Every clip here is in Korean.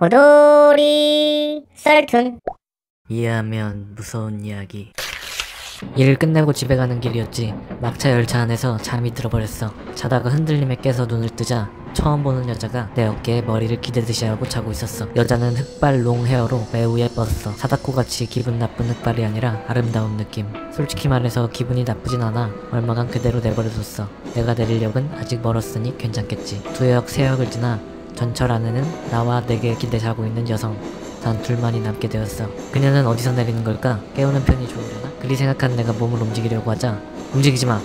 호돌이 썰툰. 이해하면 무서운 이야기. 일을 끝내고 집에 가는 길이었지. 막차 열차 안에서 잠이 들어버렸어. 자다가 흔들림에 깨서 눈을 뜨자 처음 보는 여자가 내 어깨에 머리를 기대듯이 하고 자고 있었어. 여자는 흑발 롱 헤어로 매우 예뻤어. 사다코같이 기분 나쁜 흑발이 아니라 아름다운 느낌. 솔직히 말해서 기분이 나쁘진 않아. 얼마간 그대로 내버려뒀어. 내가 내릴 역은 아직 멀었으니 괜찮겠지. 2역 3역을 지나 전철 안에는 나와 내게 기대 자고 있는 여성, 단 둘만이 남게 되었어. 그녀는 어디서 내리는 걸까? 깨우는 편이 좋으려나? 그리 생각한 내가 몸을 움직이려고 하자 움직이지 마!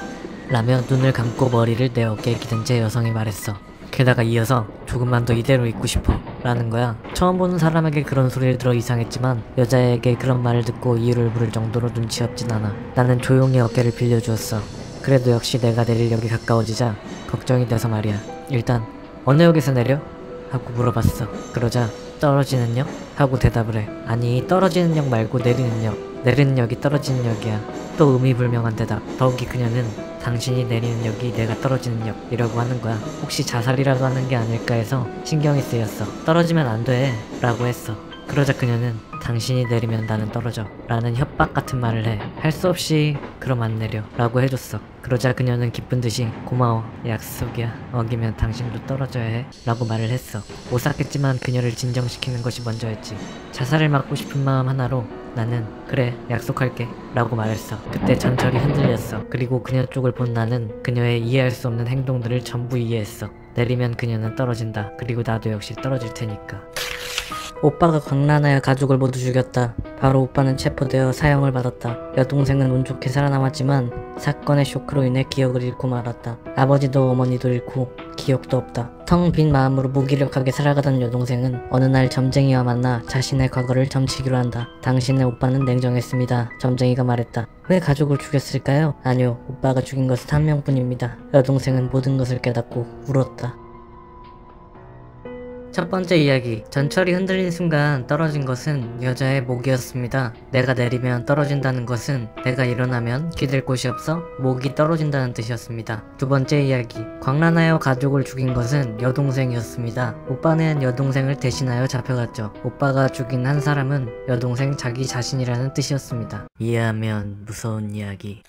라며 눈을 감고 머리를 내 어깨에 기댄 채 여성이 말했어. 게다가 이어서 조금만 더 이대로 있고 싶어 라는 거야. 처음 보는 사람에게 그런 소리를 들어 이상했지만 여자에게 그런 말을 듣고 이유를 물을 정도로 눈치 없진 않아. 나는 조용히 어깨를 빌려주었어. 그래도 역시 내가 내릴 역이 가까워지자 걱정이 돼서 말이야. 일단 어느 역에서 내려? 하고 물어봤어. 그러자 떨어지는 역? 하고 대답을 해. 아니, 떨어지는 역 말고 내리는 역. 내리는 역이 떨어지는 역이야. 또 의미불명한 대답. 더욱이 그녀는 당신이 내리는 역이 내가 떨어지는 역이라고 하는 거야. 혹시 자살이라도 하는 게 아닐까 해서 신경이 쓰였어. 떨어지면 안 돼 라고 했어. 그러자 그녀는 당신이 내리면 나는 떨어져 라는 협박 같은 말을 해. 할 수 없이 그럼 안 내려 라고 해줬어. 그러자 그녀는 기쁜 듯이 고마워, 약속이야, 어기면 당신도 떨어져야 해 라고 말을 했어. 오싹했지만 그녀를 진정시키는 것이 먼저였지. 자살을 막고 싶은 마음 하나로 나는 그래 약속할게 라고 말했어. 그때 전철이 흔들렸어. 그리고 그녀 쪽을 본 나는 그녀의 이해할 수 없는 행동들을 전부 이해했어. 내리면 그녀는 떨어진다. 그리고 나도 역시 떨어질 테니까. 오빠가 광란하여 가족을 모두 죽였다. 바로 오빠는 체포되어 사형을 받았다. 여동생은 운 좋게 살아남았지만 사건의 쇼크로 인해 기억을 잃고 말았다. 아버지도 어머니도 잃고 기억도 없다. 텅 빈 마음으로 무기력하게 살아가던 여동생은 어느 날 점쟁이와 만나 자신의 과거를 점치기로 한다. 당신의 오빠는 냉정했습니다. 점쟁이가 말했다. 왜 가족을 죽였을까요? 아니요, 오빠가 죽인 것은 한 명뿐입니다. 여동생은 모든 것을 깨닫고 울었다. 첫 번째 이야기. 전철이 흔들린 순간 떨어진 것은 여자의 목이었습니다. 내가 내리면 떨어진다는 것은 내가 일어나면 기댈 곳이 없어 목이 떨어진다는 뜻이었습니다. 두 번째 이야기. 광란하여 가족을 죽인 것은 여동생이었습니다. 오빠는 여동생을 대신하여 잡혀갔죠. 오빠가 죽인 한 사람은 여동생 자기 자신이라는 뜻이었습니다. 이해하면 무서운 이야기.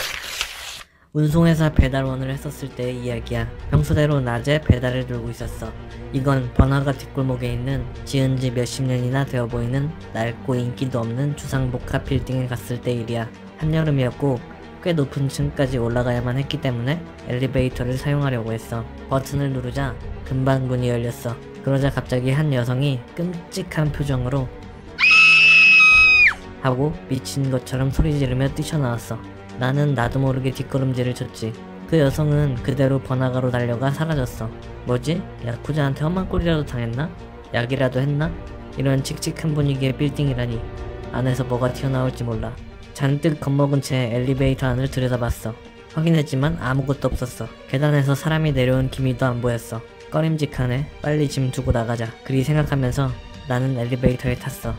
운송회사 배달원을 했었을 때의 이야기야. 평소대로 낮에 배달을 들고 있었어. 이건 번화가 뒷골목에 있는 지은 지 몇십 년이나 되어 보이는 낡고 인기도 없는 주상복합 빌딩에 갔을 때 일이야. 한여름이었고 꽤 높은 층까지 올라가야만 했기 때문에 엘리베이터를 사용하려고 했어. 버튼을 누르자 금방 문이 열렸어. 그러자 갑자기 한 여성이 끔찍한 표정으로 하고 미친 것처럼 소리 지르며 뛰쳐나왔어. 나는 나도 모르게 뒷걸음질을 쳤지. 그 여성은 그대로 번화가로 달려가 사라졌어. 뭐지? 야쿠자한테 험한 꼴이라도 당했나? 약이라도 했나? 이런 칙칙한 분위기의 빌딩이라니. 안에서 뭐가 튀어나올지 몰라. 잔뜩 겁먹은 채 엘리베이터 안을 들여다봤어. 확인했지만 아무것도 없었어. 계단에서 사람이 내려온 기미도 안 보였어. 꺼림직하네. 빨리 짐 두고 나가자. 그리 생각하면서 나는 엘리베이터에 탔어.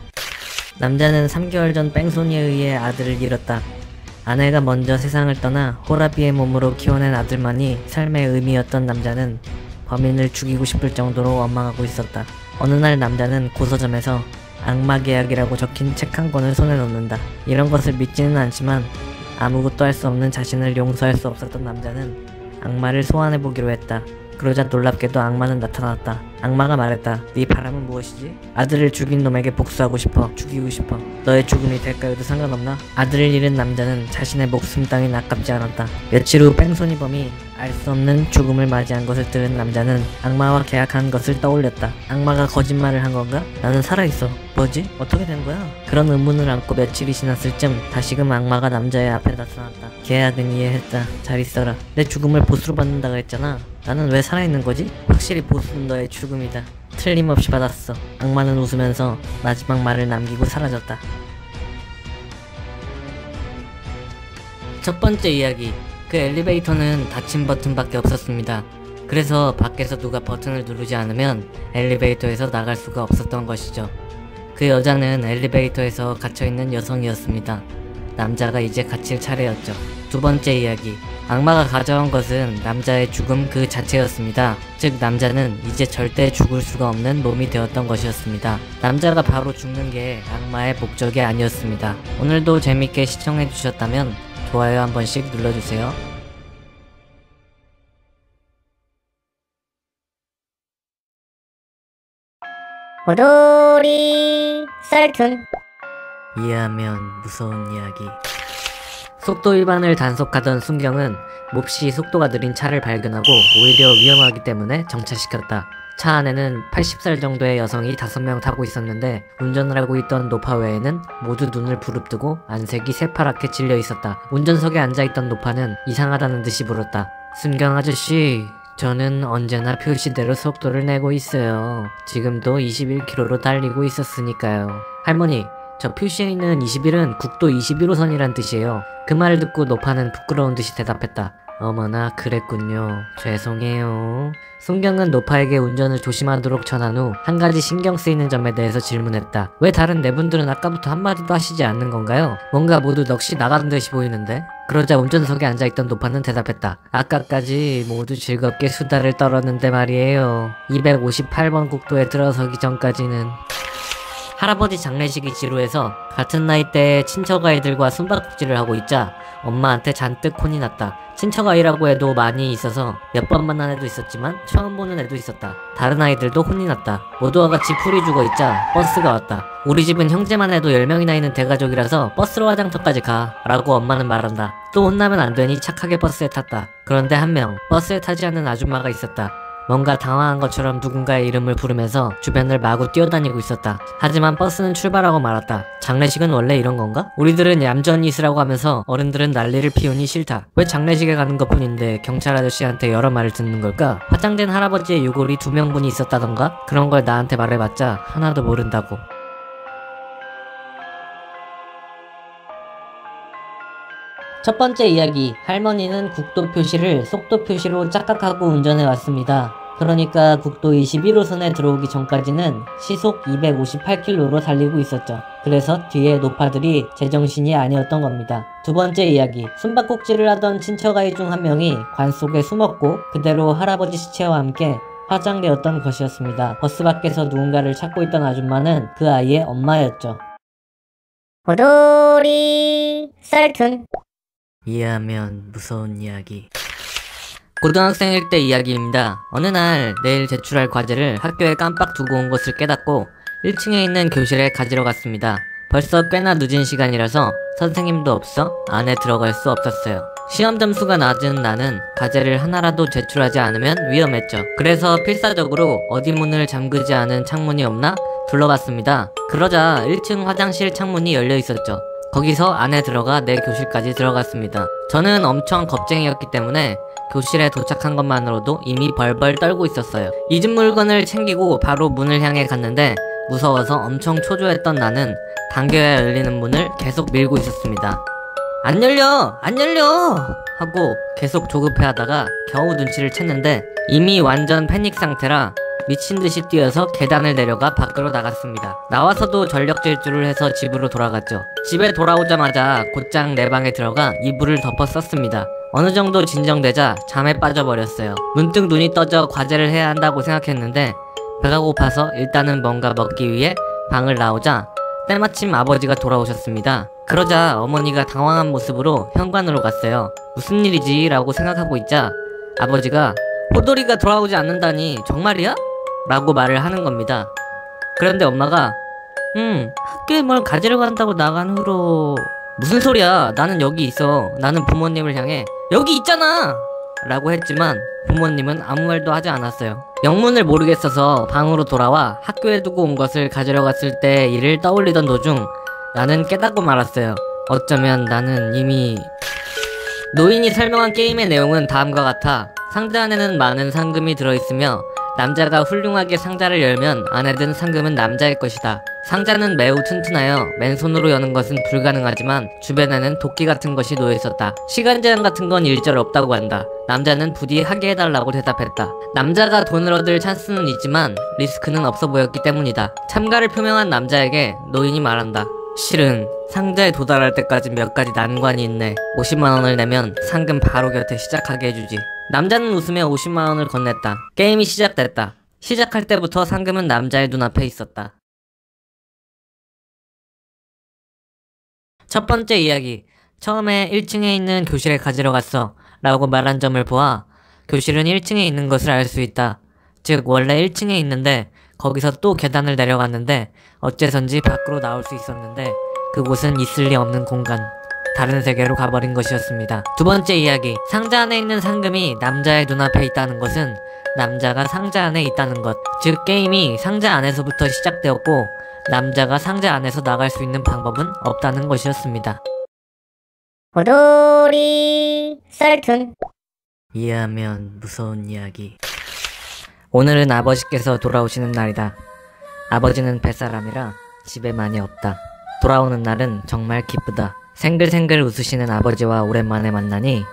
남자는 3개월 전 뺑소니에 의해 아들을 잃었다. 아내가 먼저 세상을 떠나 호라비의 몸으로 키워낸 아들만이 삶의 의미였던 남자는 범인을 죽이고 싶을 정도로 원망하고 있었다. 어느 날 남자는 고서점에서 악마 계약이라고 적힌 책 한 권을 손에 넣는다. 이런 것을 믿지는 않지만 아무것도 할 수 없는 자신을 용서할 수 없었던 남자는 악마를 소환해보기로 했다. 그러자 놀랍게도 악마는 나타났다. 악마가 말했다. 네 바람은 무엇이지? 아들을 죽인 놈에게 복수하고 싶어. 죽이고 싶어. 너의 죽음이 대가여도 상관없나? 아들을 잃은 남자는 자신의 목숨 따윈 아깝지 않았다. 며칠 후 뺑소니범이 알 수 없는 죽음을 맞이한 것을 들은 남자는 악마와 계약한 것을 떠올렸다. 악마가 거짓말을 한 건가? 나는 살아있어. 뭐지? 어떻게 된 거야? 그런 의문을 안고 며칠이 지났을 쯤 다시금 악마가 남자의 앞에 나타났다. 계약은 이해했다. 잘 있어라. 내 죽음을 보수로 받는다고 했잖아. 나는 왜 살아있는 거지? 확실히 보수는 너의 죽음이다. 틀림없이 받았어. 악마는 웃으면서 마지막 말을 남기고 사라졌다. 첫 번째 이야기. 그 엘리베이터는 닫힌 버튼밖에 없었습니다. 그래서 밖에서 누가 버튼을 누르지 않으면 엘리베이터에서 나갈 수가 없었던 것이죠. 그 여자는 엘리베이터에서 갇혀있는 여성이었습니다. 남자가 이제 갇힐 차례였죠. 두 번째 이야기. 악마가 가져온 것은 남자의 죽음 그 자체였습니다. 즉 남자는 이제 절대 죽을 수가 없는 몸이 되었던 것이었습니다. 남자가 바로 죽는 게 악마의 목적이 아니었습니다. 오늘도 재밌게 시청해주셨다면 좋아요 한 번씩 눌러주세요. 오돌이 썰툰. 이해하면 무서운 이야기. 속도 위반을 단속하던 순경은 몹시 속도가 느린 차를 발견하고 오히려 위험하기 때문에 정차시켰다. 차 안에는 80살 정도의 여성이 5명 타고 있었는데 운전을 하고 있던 노파 외에는 모두 눈을 부릅뜨고 안색이 새파랗게 질려 있었다. 운전석에 앉아있던 노파는 이상하다는 듯이 물었다. 순경 아저씨, 저는 언제나 표시대로 속도를 내고 있어요. 지금도 21km로 달리고 있었으니까요. 할머니, 저 표시에 있는 21은 국도 21호선이란 뜻이에요. 그 말을 듣고 노파는 부끄러운 듯이 대답했다. 어머나 그랬군요. 죄송해요. 순경은 노파에게 운전을 조심하도록 전한 후 한 가지 신경 쓰이는 점에 대해서 질문했다. 왜 다른 네 분들은 아까부터 한마디도 하시지 않는 건가요? 뭔가 모두 넋이 나간 듯이 보이는데? 그러자 운전석에 앉아있던 노파는 대답했다. 아까까지 모두 즐겁게 수다를 떨었는데 말이에요. 258번 국도에 들어서기 전까지는. 할아버지 장례식이 지루해서 같은 나이대의 친척 아이들과 숨바꼭질을 하고 있자 엄마한테 잔뜩 혼이 났다. 친척 아이라고 해도 많이 있어서 몇 번 만난 애도 있었지만 처음 보는 애도 있었다. 다른 아이들도 혼이 났다. 모두와 같이 풀이 죽어 있자 버스가 왔다. 우리 집은 형제만 해도 10명이나 있는 대가족이라서 버스로 화장터까지 가 라고 엄마는 말한다. 또 혼나면 안 되니 착하게 버스에 탔다. 그런데 한 명 버스에 타지 않는 아줌마가 있었다. 뭔가 당황한 것처럼 누군가의 이름을 부르면서 주변을 마구 뛰어다니고 있었다. 하지만 버스는 출발하고 말았다. 장례식은 원래 이런 건가? 우리들은 얌전히 있으라고 하면서 어른들은 난리를 피우니 싫다. 왜 장례식에 가는 것뿐인데 경찰 아저씨한테 여러 말을 듣는 걸까? 화장된 할아버지의 유골이 2명분이 있었다던가? 그런 걸 나한테 말해봤자 하나도 모른다고. 첫 번째 이야기, 할머니는 국도 표시를 속도 표시로 착각하고 운전해 왔습니다. 그러니까 국도 21호선에 들어오기 전까지는 시속 258km로 달리고 있었죠. 그래서 뒤에 노파들이 제정신이 아니었던 겁니다. 두 번째 이야기, 숨바꼭질을 하던 친척아이 중 한 명이 관 속에 숨었고 그대로 할아버지 시체와 함께 화장되었던 것이었습니다. 버스 밖에서 누군가를 찾고 있던 아줌마는 그 아이의 엄마였죠. 오돌이 썰툰. 이해하면 무서운 이야기. 고등학생일 때 이야기입니다. 어느 날 내일 제출할 과제를 학교에 깜빡 두고 온 것을 깨닫고 1층에 있는 교실에 가지러 갔습니다. 벌써 꽤나 늦은 시간이라서 선생님도 없어 안에 들어갈 수 없었어요. 시험 점수가 낮은 나는 과제를 하나라도 제출하지 않으면 위험했죠. 그래서 필사적으로 어디 문을 잠그지 않은 창문이 없나 둘러봤습니다. 그러자 1층 화장실 창문이 열려 있었죠. 거기서 안에 들어가 내 교실까지 들어갔습니다. 저는 엄청 겁쟁이였기 때문에 교실에 도착한 것만으로도 이미 벌벌 떨고 있었어요. 잊은 물건을 챙기고 바로 문을 향해 갔는데 무서워서 엄청 초조했던 나는 당겨야 열리는 문을 계속 밀고 있었습니다. 안 열려! 안 열려! 하고 계속 조급해하다가 겨우 눈치를 챘는데 이미 완전 패닉 상태라 미친듯이 뛰어서 계단을 내려가 밖으로 나갔습니다. 나와서도 전력 질주를 해서 집으로 돌아갔죠. 집에 돌아오자마자 곧장 내 방에 들어가 이불을 덮어 썼습니다. 어느 정도 진정되자 잠에 빠져버렸어요. 문득 눈이 떠져 과제를 해야 한다고 생각했는데 배가 고파서 일단은 뭔가 먹기 위해 방을 나오자 때마침 아버지가 돌아오셨습니다. 그러자 어머니가 당황한 모습으로 현관으로 갔어요. 무슨 일이지? 라고 생각하고 있자 아버지가 호돌이가 돌아오지 않는다니 정말이야? 라고 말을 하는 겁니다. 그런데 엄마가 학교에 뭘 가지러 간다고 나간 후로 무슨 소리야, 나는 여기 있어. 나는 부모님을 향해 여기 있잖아! 라고 했지만 부모님은 아무 말도 하지 않았어요. 영문을 모르겠어서 방으로 돌아와 학교에 두고 온 것을 가지러 갔을 때 일을 떠올리던 도중 나는 깨닫고 말았어요. 어쩌면 나는 이미... 노인이 설명한 게임의 내용은 다음과 같아 상자 안에는 많은 상금이 들어있으며 남자가 훌륭하게 상자를 열면 안에 든 상금은 남자의 것이다. 상자는 매우 튼튼하여 맨손으로 여는 것은 불가능하지만 주변에는 도끼 같은 것이 놓여있었다. 시간 제한 같은 건 일절 없다고 한다. 남자는 부디 하게 해달라고 대답했다. 남자가 돈을 얻을 찬스는 있지만 리스크는 없어 보였기 때문이다. 참가를 표명한 남자에게 노인이 말한다. 실은 상자에 도달할 때까지 몇 가지 난관이 있네. 50만원을 내면 상금 바로 곁에 시작하게 해주지. 남자는 웃으며 50만원을 건넸다. 게임이 시작됐다. 시작할 때부터 상금은 남자의 눈앞에 있었다. 첫 번째 이야기. 처음에 1층에 있는 교실에 가지러 갔어 라고 말한 점을 보아 교실은 1층에 있는 것을 알 수 있다. 즉 원래 1층에 있는데 거기서 또 계단을 내려갔는데 어째선지 밖으로 나올 수 있었는데 그곳은 있을 리 없는 공간, 다른 세계로 가버린 것이었습니다. 두 번째 이야기. 상자 안에 있는 상금이 남자의 눈앞에 있다는 것은 남자가 상자 안에 있다는 것, 즉 게임이 상자 안에서부터 시작되었고 남자가 상자 안에서 나갈 수 있는 방법은 없다는 것이었습니다. 오돌이 썰툰. 이해하면 무서운 이야기. 오늘은 아버지께서 돌아오시는 날이다. 아버지는 뱃사람이라 집에 많이 없다. 돌아오는 날은 정말 기쁘다. 생글생글 웃으시는 아버지와 오랜만에 만나니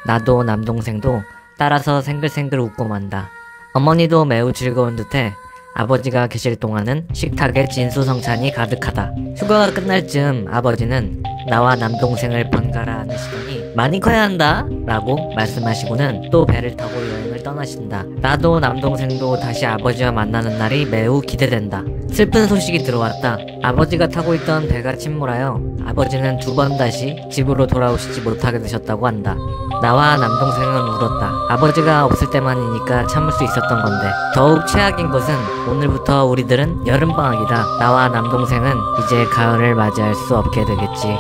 나도 남동생도 따라서 생글생글 웃고 만다. 어머니도 매우 즐거운 듯해 아버지가 계실 동안은 식탁에 진수성찬이 가득하다. 휴가가 끝날 즈음 아버지는 나와 남동생을 번갈아 안으시더니 많이 커야 한다 라고 말씀하시고는 또 배를 타고 여행을 떠나신다. 나도 남동생도 다시 아버지와 만나는 날이 매우 기대된다. 슬픈 소식이 들어왔다. 아버지가 타고 있던 배가 침몰하여 아버지는 2번 다시 집으로 돌아오시지 못하게 되셨다고 한다. 나와 남동생은 울었다. 아버지가 없을 때만이니까 참을 수 있었던 건데 더욱 최악인 것은 오늘부터 우리들은 여름방학이다. 나와 남동생은 이제 가을을 맞이할 수 없게 되겠지.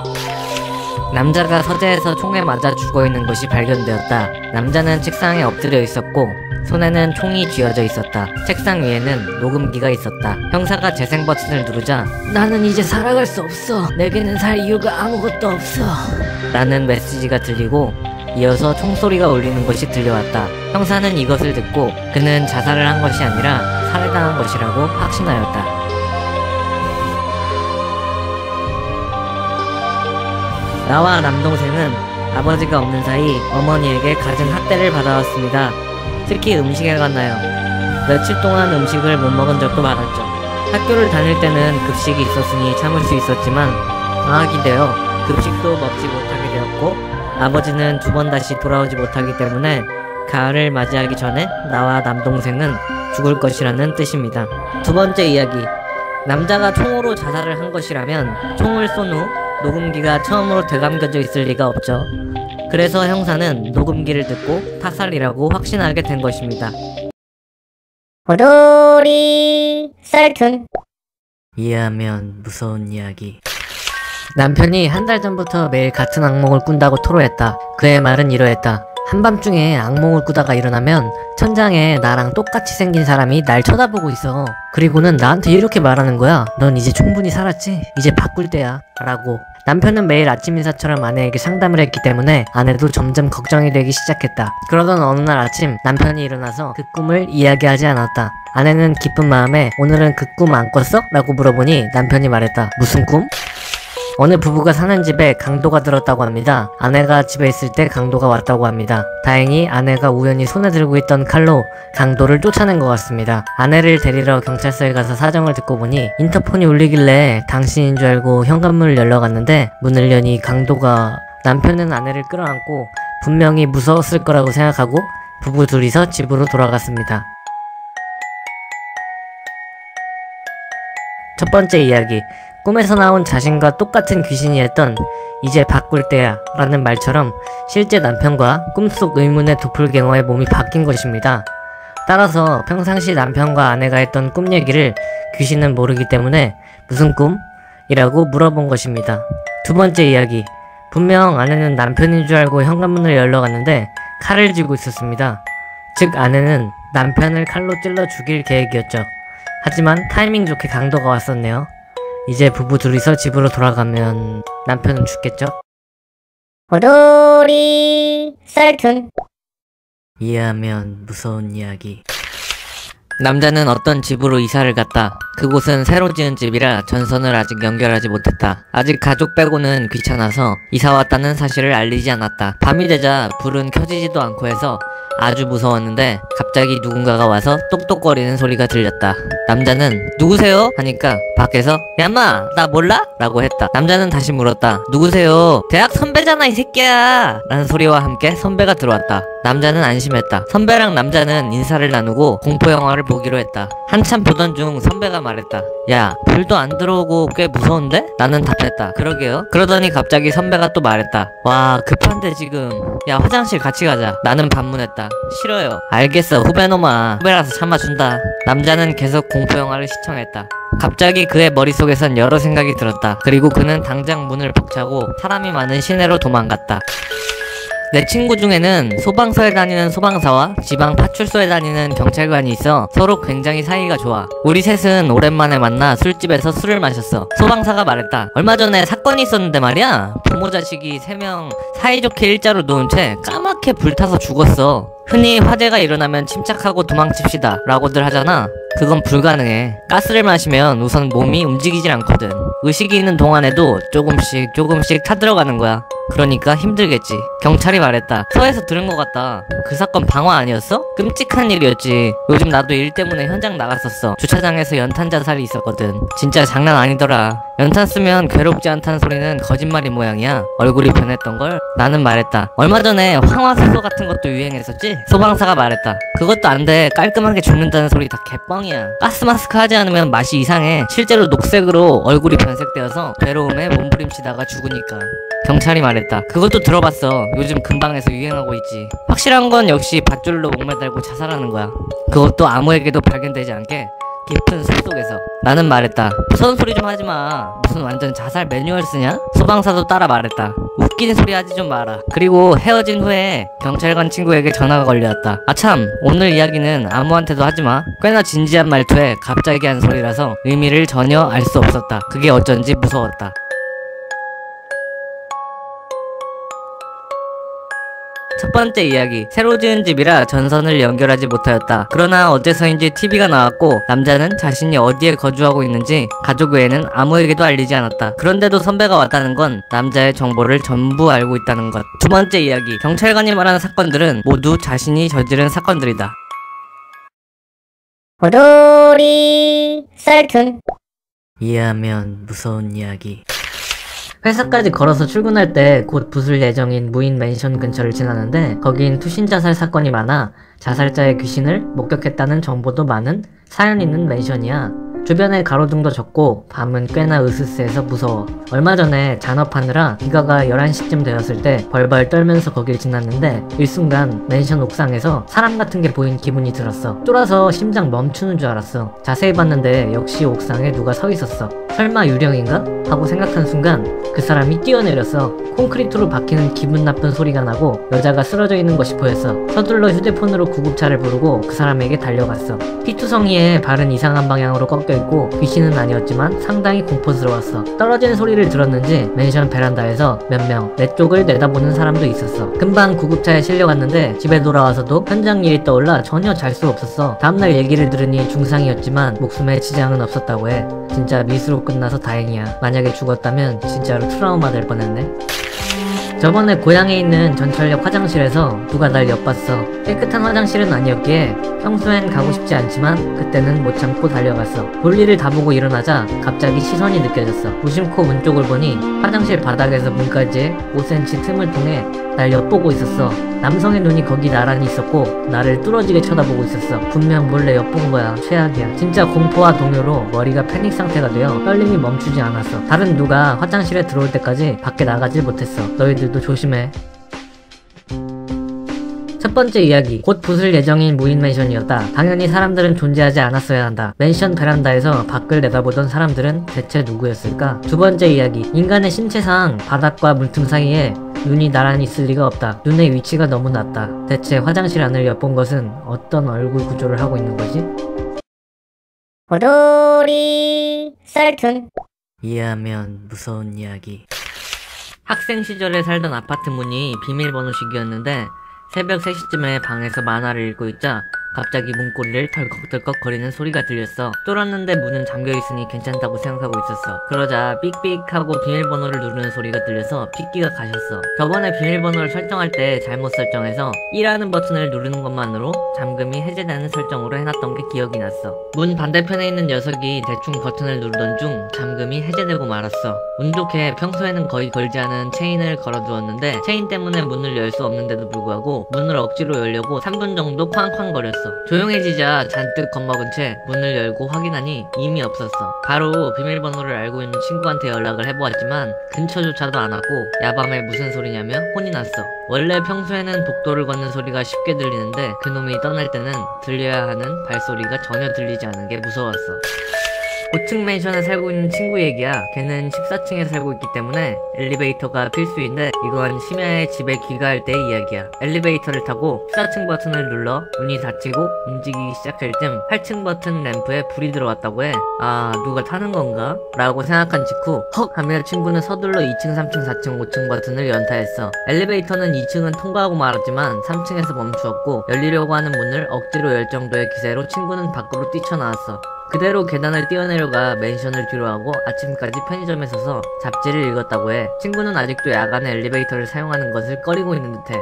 남자가 서재에서 총에 맞아 죽어있는 것이 발견되었다. 남자는 책상에 엎드려 있었고 손에는 총이 쥐어져 있었다. 책상 위에는 녹음기가 있었다. 형사가 재생 버튼을 누르자 나는 이제 살아갈 수 없어. 내게는 살 이유가 아무것도 없어 라는 메시지가 들리고 이어서 총소리가 울리는 것이 들려왔다. 형사는 이것을 듣고 그는 자살을 한 것이 아니라 살해당한 것이라고 확신하였다. 나와 남동생은 아버지가 없는 사이 어머니에게 갖은 학대를 받아왔습니다. 특히 음식에 관하여 며칠 동안 음식을 못 먹은 적도 많았죠. 학교를 다닐 때는 급식이 있었으니 참을 수 있었지만 방학이 되어 급식도 먹지 못하게 되었고 아버지는 2번 다시 돌아오지 못하기 때문에 가을을 맞이하기 전에 나와 남동생은 죽을 것이라는 뜻입니다. 두 번째 이야기. 남자가 총으로 자살을 한 것이라면 총을 쏜 후 녹음기가 처음으로 되감겨져 있을 리가 없죠. 그래서 형사는 녹음기를 듣고 타살이라고 확신하게 된 것입니다. 오돌이 썰툰. 이해하면 무서운 이야기. 남편이 한 달 전부터 매일 같은 악몽을 꾼다고 토로했다. 그의 말은 이러했다. 한밤중에 악몽을 꾸다가 일어나면 천장에 나랑 똑같이 생긴 사람이 날 쳐다보고 있어. 그리고는 나한테 이렇게 말하는 거야. 넌 이제 충분히 살았지? 이제 바꿀 때야 라고. 남편은 매일 아침 인사처럼 아내에게 상담을 했기 때문에 아내도 점점 걱정이 되기 시작했다. 그러던 어느 날 아침 남편이 일어나서 그 꿈을 이야기하지 않았다. 아내는 기쁜 마음에 오늘은 그 꿈 안 꿨어? 라고 물어보니 남편이 말했다. 무슨 꿈? 어느 부부가 사는 집에 강도가 들었다고 합니다. 아내가 집에 있을 때 강도가 왔다고 합니다. 다행히 아내가 우연히 손에 들고 있던 칼로 강도를 쫓아낸 것 같습니다. 아내를 데리러 경찰서에 가서 사정을 듣고 보니 인터폰이 울리길래 당신인 줄 알고 현관문을 열러 갔는데 문을 여니 강도가. 남편은 아내를 끌어안고 분명히 무서웠을 거라고 생각하고 부부 둘이서 집으로 돌아갔습니다. 첫 번째 이야기. 꿈에서 나온 자신과 똑같은 귀신이 했던 이제 바꿀 때야 라는 말처럼 실제 남편과 꿈속 의문의 도플갱어의 몸이 바뀐 것입니다. 따라서 평상시 남편과 아내가 했던 꿈 얘기를 귀신은 모르기 때문에 무슨 꿈? 이라고 물어본 것입니다. 두 번째 이야기. 분명 아내는 남편인 줄 알고 현관문을 열러 갔는데 칼을 쥐고 있었습니다. 즉 아내는 남편을 칼로 찔러 죽일 계획이었죠. 하지만 타이밍 좋게 강도가 왔었네요. 이제 부부 둘이서 집으로 돌아가면 남편은 죽겠죠? 오돌이 썰툰. 이해하면 무서운 이야기. 남자는 어떤 집으로 이사를 갔다. 그곳은 새로 지은 집이라 전선을 아직 연결하지 못했다. 아직 가족 빼고는 귀찮아서 이사 왔다는 사실을 알리지 않았다. 밤이 되자 불은 켜지지도 않고 해서 아주 무서웠는데 갑자기 누군가가 와서 똑똑거리는 소리가 들렸다. 남자는 누구세요? 하니까 밖에서 야마 나 몰라? 라고 했다. 남자는 다시 물었다. 누구세요? 대학 선배잖아 이 새끼야 라는 소리와 함께 선배가 들어왔다. 남자는 안심했다. 선배랑 남자는 인사를 나누고 공포영화를 보기로 했다. 한참 보던 중 선배가 말했다. 야 불도 안 들어오고 꽤 무서운데? 나는 답했다. 그러게요. 그러더니 갑자기 선배가 또 말했다. 와 급한데 지금. 야 화장실 같이 가자. 나는 반문했다. 싫어요. 알겠어 후배놈아. 후배라서 참아준다. 남자는 계속 공포영화를 시청했다. 갑자기 그의 머릿속에선 여러 생각이 들었다. 그리고 그는 당장 문을 박차고 사람이 많은 시내로 도망갔다. 내 친구 중에는 소방서에 다니는 소방사와 지방 파출소에 다니는 경찰관이 있어 서로 굉장히 사이가 좋아. 우리 셋은 오랜만에 만나 술집에서 술을 마셨어. 소방사가 말했다. 얼마 전에 사건이 있었는데 말이야. 부모 자식이 3명 사이좋게 일자로 누운 채 까맣게 불타서 죽었어. 흔히 화재가 일어나면 침착하고 도망칩시다 라고들 하잖아. 그건 불가능해. 가스를 마시면 우선 몸이 움직이질 않거든. 의식이 있는 동안에도 조금씩 타들어가는 거야. 그러니까 힘들겠지. 경찰이 말했다. 서에서 들은 것 같다. 그 사건 방화 아니었어? 끔찍한 일이었지. 요즘 나도 일 때문에 현장 나갔었어. 주차장에서 연탄 자살이 있었거든. 진짜 장난 아니더라. 연탄 쓰면 괴롭지 않다는 소리는 거짓말인 모양이야. 얼굴이 변했던걸? 나는 말했다. 얼마 전에 황화수소 같은 것도 유행했었지? 소방사가 말했다. 그것도 안 돼. 깔끔하게 죽는다는 소리 다 개뻥이야. 가스 마스크 하지 않으면 맛이 이상해. 실제로 녹색으로 얼굴이 변색되어서 괴로움에 몸부림치다가 죽으니까. 경찰이 말했다. 그것도 들어봤어. 요즘 근방에서 유행하고 있지. 확실한 건 역시 밧줄로 목매달고 자살하는 거야. 그것도 아무에게도 발견되지 않게 깊은 숲속에서. 나는 말했다. 무서운 소리 좀 하지마. 무슨 완전 자살 매뉴얼 쓰냐? 소방사도 따라 말했다. 웃기는 소리 하지 좀 마라. 그리고 헤어진 후에 경찰관 친구에게 전화가 걸려왔다. 아참 오늘 이야기는 아무한테도 하지마. 꽤나 진지한 말투에 갑자기 한 소리라서 의미를 전혀 알 수 없었다. 그게 어쩐지 무서웠다. 첫 번째 이야기. 새로 지은 집이라 전선을 연결하지 못하였다. 그러나 어째서인지 TV가 나왔고 남자는 자신이 어디에 거주하고 있는지 가족 외에는 아무에게도 알리지 않았다. 그런데도 선배가 왔다는 건 남자의 정보를 전부 알고 있다는 것. 두 번째 이야기. 경찰관이 말하는 사건들은 모두 자신이 저지른 사건들이다. 호돌이 썰툰. 이해하면 무서운 이야기. 회사까지 걸어서 출근할 때 곧 부술 예정인 무인 맨션 근처를 지나는데 거긴 투신 자살 사건이 많아 자살자의 귀신을 목격했다는 정보도 많은 사연 있는 맨션이야. 주변에 가로등도 적고 밤은 꽤나 으스스해서 무서워. 얼마 전에 잔업하느라 비가가 11시쯤 되었을 때 벌벌 떨면서 거길 지났는데 일순간 맨션 옥상에서 사람 같은 게 보인 기분이 들었어. 쫄아서 심장 멈추는 줄 알았어. 자세히 봤는데 역시 옥상에 누가 서 있었어. 설마 유령인가? 하고 생각한 순간 그 사람이 뛰어내렸어. 콘크리트로 박히는 기분 나쁜 소리가 나고 여자가 쓰러져 있는 것이 보였어. 서둘러 휴대폰으로 구급차를 부르고 그 사람에게 달려갔어. 피투성이에 발은 이상한 방향으로 꺾여있고 귀신은 아니었지만 상당히 공포스러웠어. 떨어지는 소리를 들었는지 맨션 베란다에서 몇 명 내 쪽을 내다보는 사람도 있었어. 금방 구급차에 실려갔는데 집에 돌아와서도 현장 일이 떠올라 전혀 잘 수 없었어. 다음날 얘기를 들으니 중상이었지만 목숨에 지장은 없었다고 해. 진짜 미수로 끝나서 다행이야. 만약에 죽었다면 진짜로 트라우마 될 뻔했네. 저번에 고향에 있는 전철역 화장실에서 누가 날 엿봤어. 깨끗한 화장실은 아니었기에 평소엔 가고 싶지 않지만 그때는 못 참고 달려갔어. 볼일을 다 보고 일어나자 갑자기 시선이 느껴졌어. 무심코 문 쪽을 보니 화장실 바닥에서 문까지의 5cm 틈을 통해 날 엿보고 있었어. 남성의 눈이 거기 나란히 있었고 나를 뚫어지게 쳐다보고 있었어. 분명 몰래 엿본 거야. 최악이야. 진짜 공포와 동요로 머리가 패닉 상태가 되어 떨림이 멈추지 않았어. 다른 누가 화장실에 들어올 때까지 밖에 나가질 못했어. 너희들도 조심해. 첫 번째 이야기. 곧 부술 예정인 무인 맨션이었다. 당연히 사람들은 존재하지 않았어야 한다. 맨션 베란다에서 밖을 내다보던 사람들은 대체 누구였을까? 두 번째 이야기. 인간의 신체상 바닥과 물틈 사이에 눈이 나란히 있을 리가 없다. 눈의 위치가 너무 낮다. 대체 화장실 안을 엿본 것은 어떤 얼굴 구조를 하고 있는 거지? 호돌이 썰툰. 이해하면 무서운 이야기. 학생 시절에 살던 아파트 문이 비밀번호식이었는데 새벽 3시쯤에 방에서 만화를 읽고 있자 갑자기 문고리를 덜컥덜컥 거리는 소리가 들렸어. 뚫었는데 문은 잠겨있으니 괜찮다고 생각하고 있었어. 그러자 삑삑 하고 비밀번호를 누르는 소리가 들려서 핏기가 가셨어. 저번에 비밀번호를 설정할 때 잘못 설정해서 1하는 버튼을 누르는 것만으로 잠금이 해제되는 설정으로 해놨던 게 기억이 났어. 문 반대편에 있는 녀석이 대충 버튼을 누르던 중 잠금이 해제되고 말았어. 운 좋게 평소에는 거의 걸지 않은 체인을 걸어두었는데 체인 때문에 문을 열 수 없는데도 불구하고 문을 억지로 열려고 3분 정도 쾅쾅거렸어. 조용해지자 잔뜩 겁먹은 채 문을 열고 확인하니 이미 없었어. 바로 비밀번호를 알고 있는 친구한테 연락을 해보았지만 근처조차도 안 왔고 야밤에 무슨 소리냐며 혼이 났어. 원래 평소에는 복도를 걷는 소리가 쉽게 들리는데 그놈이 떠날 때는 들려야 하는 발소리가 전혀 들리지 않은 게 무서웠어. 고층 맨션에 살고 있는 친구 얘기야. 걔는 14층에 살고 있기 때문에 엘리베이터가 필수인데 이건 심야에 집에 귀가할 때의 이야기야. 엘리베이터를 타고 14층 버튼을 눌러 문이 닫히고 움직이기 시작할 쯤 8층 버튼 램프에 불이 들어왔다고 해. 아, 누가 타는 건가? 라고 생각한 직후 헉 하며 친구는 서둘러 2층, 3층, 4층, 5층 버튼을 연타했어. 엘리베이터는 2층은 통과하고 말았지만 3층에서 멈추었고 열리려고 하는 문을 억지로 열 정도의 기세로 친구는 밖으로 뛰쳐나왔어. 그대로 계단을 뛰어내려가 맨션을 뒤로하고 아침까지 편의점에 서서 잡지를 읽었다고 해. 친구는 아직도 야간에 엘리베이터를 사용하는 것을 꺼리고 있는 듯해.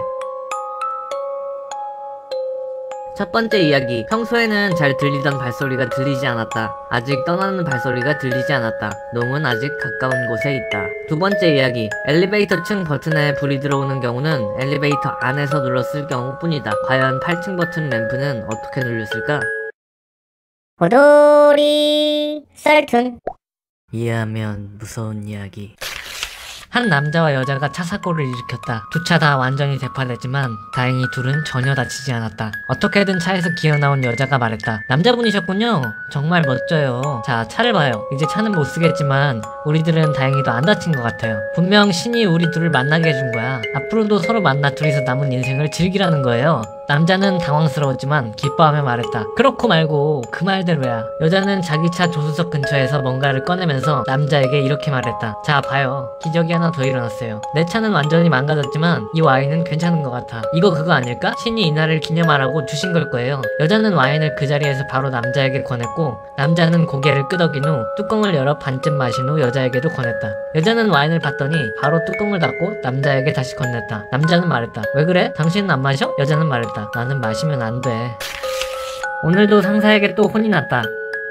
첫 번째 이야기. 평소에는 잘 들리던 발소리가 들리지 않았다. 아직 떠나는 발소리가 들리지 않았다. 놈은 아직 가까운 곳에 있다. 두 번째 이야기. 엘리베이터 층 버튼에 불이 들어오는 경우는 엘리베이터 안에서 눌렀을 경우뿐이다. 과연 8층 버튼 램프는 어떻게 눌렸을까? 호돌이 썰툰. 이해하면 무서운 이야기. 한 남자와 여자가 차 사고를 일으켰다. 두 차 다 완전히 대파됐지만 다행히 둘은 전혀 다치지 않았다. 어떻게든 차에서 기어나온 여자가 말했다. 남자분이셨군요. 정말 멋져요. 자, 차를 봐요. 이제 차는 못 쓰겠지만 우리들은 다행히도 안 다친 것 같아요. 분명 신이 우리 둘을 만나게 해준 거야. 앞으로도 서로 만나 둘이서 남은 인생을 즐기라는 거예요. 남자는 당황스러웠지만 기뻐하며 말했다. 그렇고 말고 그 말대로야. 여자는 자기 차 조수석 근처에서 뭔가를 꺼내면서 남자에게 이렇게 말했다. 자, 봐요. 기적이 하나 더 일어났어요. 내 차는 완전히 망가졌지만 이 와인은 괜찮은 것 같아. 이거 그거 아닐까? 신이 이날을 기념하라고 주신 걸 거예요. 여자는 와인을 그 자리에서 바로 남자에게 권했고 남자는 고개를 끄덕인 후 뚜껑을 열어 반쯤 마신 후 여자에게도 권했다. 여자는 와인을 봤더니 바로 뚜껑을 닫고 남자에게 다시 건넸다. 남자는 말했다. 왜 그래? 당신은 안 마셔? 여자는 말했다. 나는 마시면 안 돼. 오늘도 상사에게 또 혼이 났다.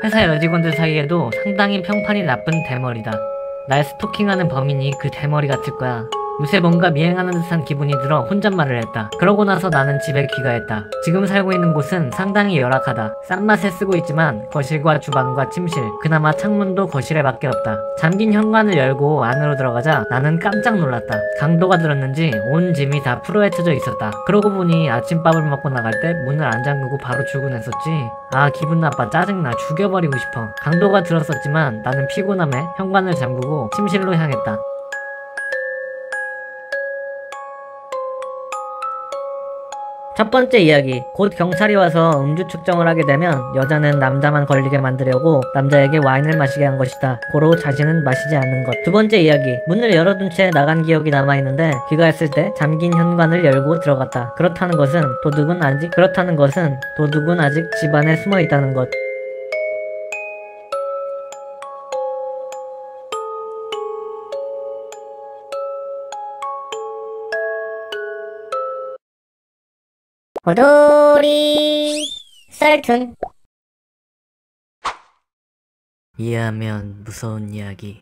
회사 여직원들 사이에도 상당히 평판이 나쁜 대머리다. 날 스토킹하는 범인이 그 대머리 같을 거야. 요새 뭔가 미행하는 듯한 기분이 들어 혼잣말을 했다. 그러고 나서 나는 집에 귀가했다. 지금 살고 있는 곳은 상당히 열악하다. 싼 맛에 쓰고 있지만 거실과 주방과 침실, 그나마 창문도 거실에 밖에 없다. 잠긴 현관을 열고 안으로 들어가자 나는 깜짝 놀랐다. 강도가 들었는지 온 짐이 다 풀어헤쳐져 있었다. 그러고 보니 아침밥을 먹고 나갈 때 문을 안 잠그고 바로 출근했었지. 아, 기분 나빠. 짜증나. 죽여버리고 싶어. 강도가 들었었지만 나는 피곤함에 현관을 잠그고 침실로 향했다. 첫 번째 이야기. 곧 경찰이 와서 음주 측정을 하게 되면 여자는 남자만 걸리게 만들려고 남자에게 와인을 마시게 한 것이다. 고로 자신은 마시지 않는 것. 두 번째 이야기. 문을 열어둔 채 나간 기억이 남아있는데 귀가했을 때 잠긴 현관을 열고 들어갔다. 그렇다는 것은 도둑은 아직 집안에 숨어 있다는 것. 호돌이 썰툰. 이해하면 무서운 이야기.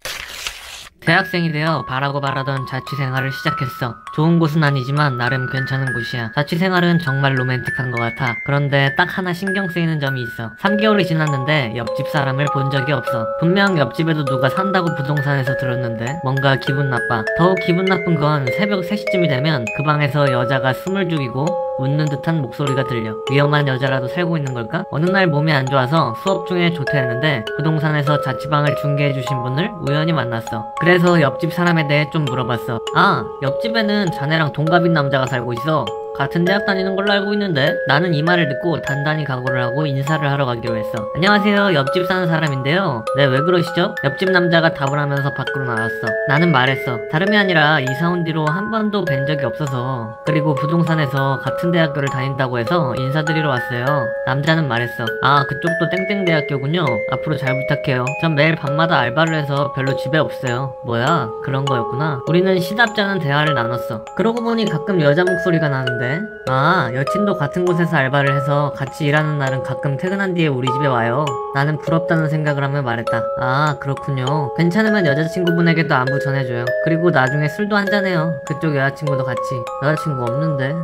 대학생이 되어 바라고 바라던 자취생활을 시작했어. 좋은 곳은 아니지만 나름 괜찮은 곳이야. 자취생활은 정말 로맨틱한 것 같아. 그런데 딱 하나 신경 쓰이는 점이 있어. 3개월이 지났는데 옆집 사람을 본 적이 없어. 분명 옆집에도 누가 산다고 부동산에서 들었는데 뭔가 기분 나빠. 더욱 기분 나쁜 건 새벽 3시쯤이 되면 그 방에서 여자가 숨을 죽이고 웃는 듯한 목소리가 들려. 위험한 여자라도 살고 있는 걸까? 어느 날 몸이 안 좋아서 수업 중에 조퇴했는데 부동산에서 자취방을 중개해주신 분을 우연히 만났어. 그래서 옆집 사람에 대해 좀 물어봤어. 아, 옆집에는 자네랑 동갑인 남자가 살고 있어. 같은 대학 다니는 걸로 알고 있는데. 나는 이 말을 듣고 단단히 각오를 하고 인사를 하러 가기로 했어. 안녕하세요, 옆집 사는 사람인데요. 네, 왜 그러시죠? 옆집 남자가 답을 하면서 밖으로 나왔어. 나는 말했어. 다름이 아니라 이사 온 뒤로 한 번도 뵌 적이 없어서, 그리고 부동산에서 같은 대학교를 다닌다고 해서 인사드리러 왔어요. 남자는 말했어. 아, 그쪽도 땡땡대학교군요. 앞으로 잘 부탁해요. 전 매일 밤마다 알바를 해서 별로 집에 없어요. 뭐야, 그런 거였구나. 우리는 시답지 않은 대화를 나눴어. 그러고 보니 가끔 여자 목소리가 나는데. 아, 여친도 같은 곳에서 알바를 해서 같이 일하는 날은 가끔 퇴근한 뒤에 우리 집에 와요. 나는 부럽다는 생각을 하며 말했다. 아, 그렇군요. 괜찮으면 여자친구분에게도 안부 전해줘요. 그리고 나중에 술도 한잔해요. 그쪽 여자친구도 같이. 여자친구 없는데.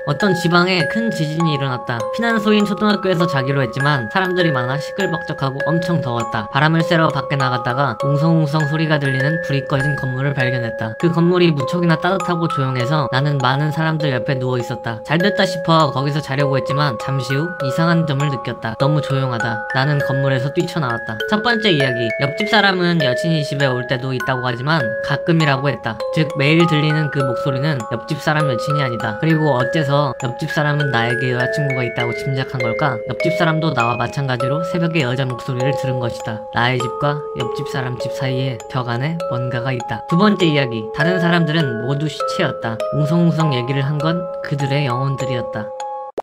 어떤 지방에 큰 지진이 일어났다. 피난소인 초등학교에서 자기로 했지만 사람들이 많아 시끌벅적하고 엄청 더웠다. 바람을 쐬러 밖에 나갔다가 웅성웅성 소리가 들리는 불이 꺼진 건물을 발견했다. 그 건물이 무척이나 따뜻하고 조용해서 나는 많은 사람들 옆에 누워있었다. 잘됐다 싶어 거기서 자려고 했지만 잠시 후 이상한 점을 느꼈다. 너무 조용하다. 나는 건물에서 뛰쳐나왔다. 첫 번째 이야기. 옆집 사람은 여친이 집에 올 때도 있다고 하지만 가끔이라고 했다. 즉 매일 들리는 그 목소리는 옆집 사람 여친이 아니다. 그리고 어째서 옆집 사람은 나에게 여자친구가 있다고 짐작한 걸까? 옆집 사람도 나와 마찬가지로 새벽에 여자 목소리를 들은 것이다. 나의 집과 옆집 사람 집 사이에 벽 안에 뭔가가 있다. 두 번째 이야기. 다른 사람들은 모두 시체였다. 웅성웅성 얘기를 한 건 그들의 영혼들이었다.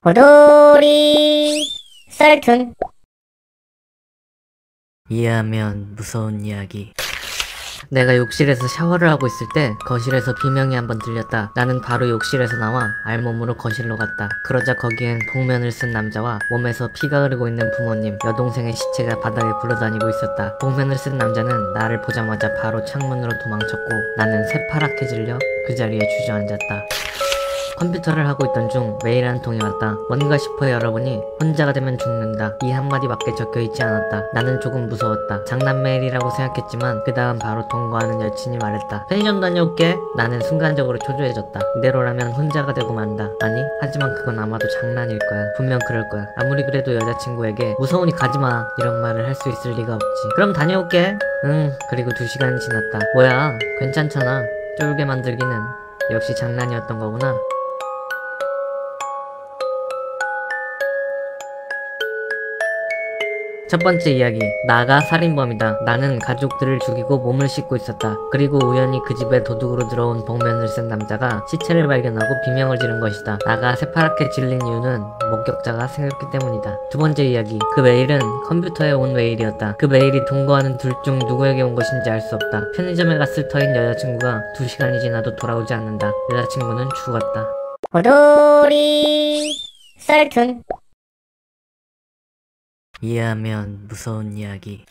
호돌이 썰툰. 이해하면 무서운 이야기. 내가 욕실에서 샤워를 하고 있을 때 거실에서 비명이 한번 들렸다. 나는 바로 욕실에서 나와 알몸으로 거실로 갔다. 그러자 거기엔 복면을 쓴 남자와 몸에서 피가 흐르고 있는 부모님, 여동생의 시체가 바닥에 굴러다니고 있었다. 복면을 쓴 남자는 나를 보자마자 바로 창문으로 도망쳤고 나는 새파랗게 질려 그 자리에 주저앉았다. 컴퓨터를 하고 있던 중 메일 한 통이 왔다. 뭔가 싶어 열어보니 혼자가 되면 죽는다. 이 한마디밖에 적혀있지 않았다. 나는 조금 무서웠다. 장난 메일이라고 생각했지만 그 다음 바로 통과하는 여친이 말했다. 편의점 다녀올게. 나는 순간적으로 초조해졌다. 이대로라면 혼자가 되고 만다. 아니, 하지만 그건 아마도 장난일 거야. 분명 그럴 거야. 아무리 그래도 여자친구에게 무서우니 가지마 이런 말을 할 수 있을 리가 없지. 그럼 다녀올게. 응. 그리고 2시간이 지났다. 뭐야, 괜찮잖아. 쫄게 만들기는 역시 장난이었던 거구나. 첫 번째 이야기. 나가 살인범이다. 나는 가족들을 죽이고 몸을 씻고 있었다. 그리고 우연히 그 집에 도둑으로 들어온 복면을 쓴 남자가 시체를 발견하고 비명을 지른 것이다. 나가 새파랗게 질린 이유는 목격자가 생겼기 때문이다. 두 번째 이야기. 그 메일은 컴퓨터에 온 메일이었다. 그 메일이 통과하는 둘 중 누구에게 온 것인지 알 수 없다. 편의점에 갔을 터인 여자친구가 2시간이 지나도 돌아오지 않는다. 여자친구는 죽었다. 호돌이 썰툰. 이해하면 무서운 이야기.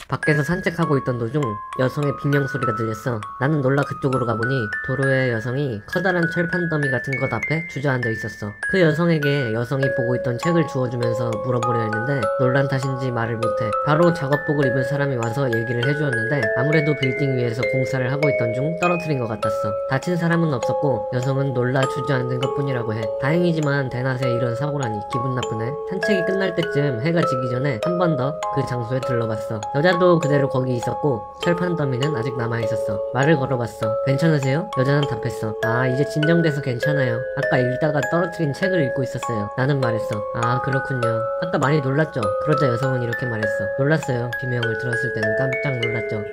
밖에서 산책하고 있던 도중 여성의 비명 소리가 들렸어. 나는 놀라 그쪽으로 가보니 도로에 여성이 커다란 철판 더미 같은 것 앞에 주저앉아 있었어. 그 여성에게 여성이 보고 있던 책을 주워주면서 물어보려 했는데 놀란 탓인지 말을 못해. 바로 작업복을 입은 사람이 와서 얘기를 해주었는데 아무래도 빌딩 위에서 공사를 하고 있던 중 떨어뜨린 것 같았어. 다친 사람은 없었고 여성은 놀라 주저앉은 것 뿐이라고 해. 다행이지만 대낮에 이런 사고라니 기분 나쁘네. 산책이 끝날 때쯤 해가 지기 전에 한 번 더 그 장소에 들러봤어. 여자도 그대로 거기 있었고 철판 더미는 아직 남아있었어. 말을 걸어봤어. 괜찮으세요? 여자는 답했어. 아, 이제 진정돼서 괜찮아요. 아까 읽다가 떨어뜨린 책을 읽고 있었어요. 나는 말했어. 아, 그렇군요. 아까 많이 놀랐죠? 그러자 여성은 이렇게 말했어. 놀랐어요. 비명을 들었을 때는 깜짝 놀랐죠.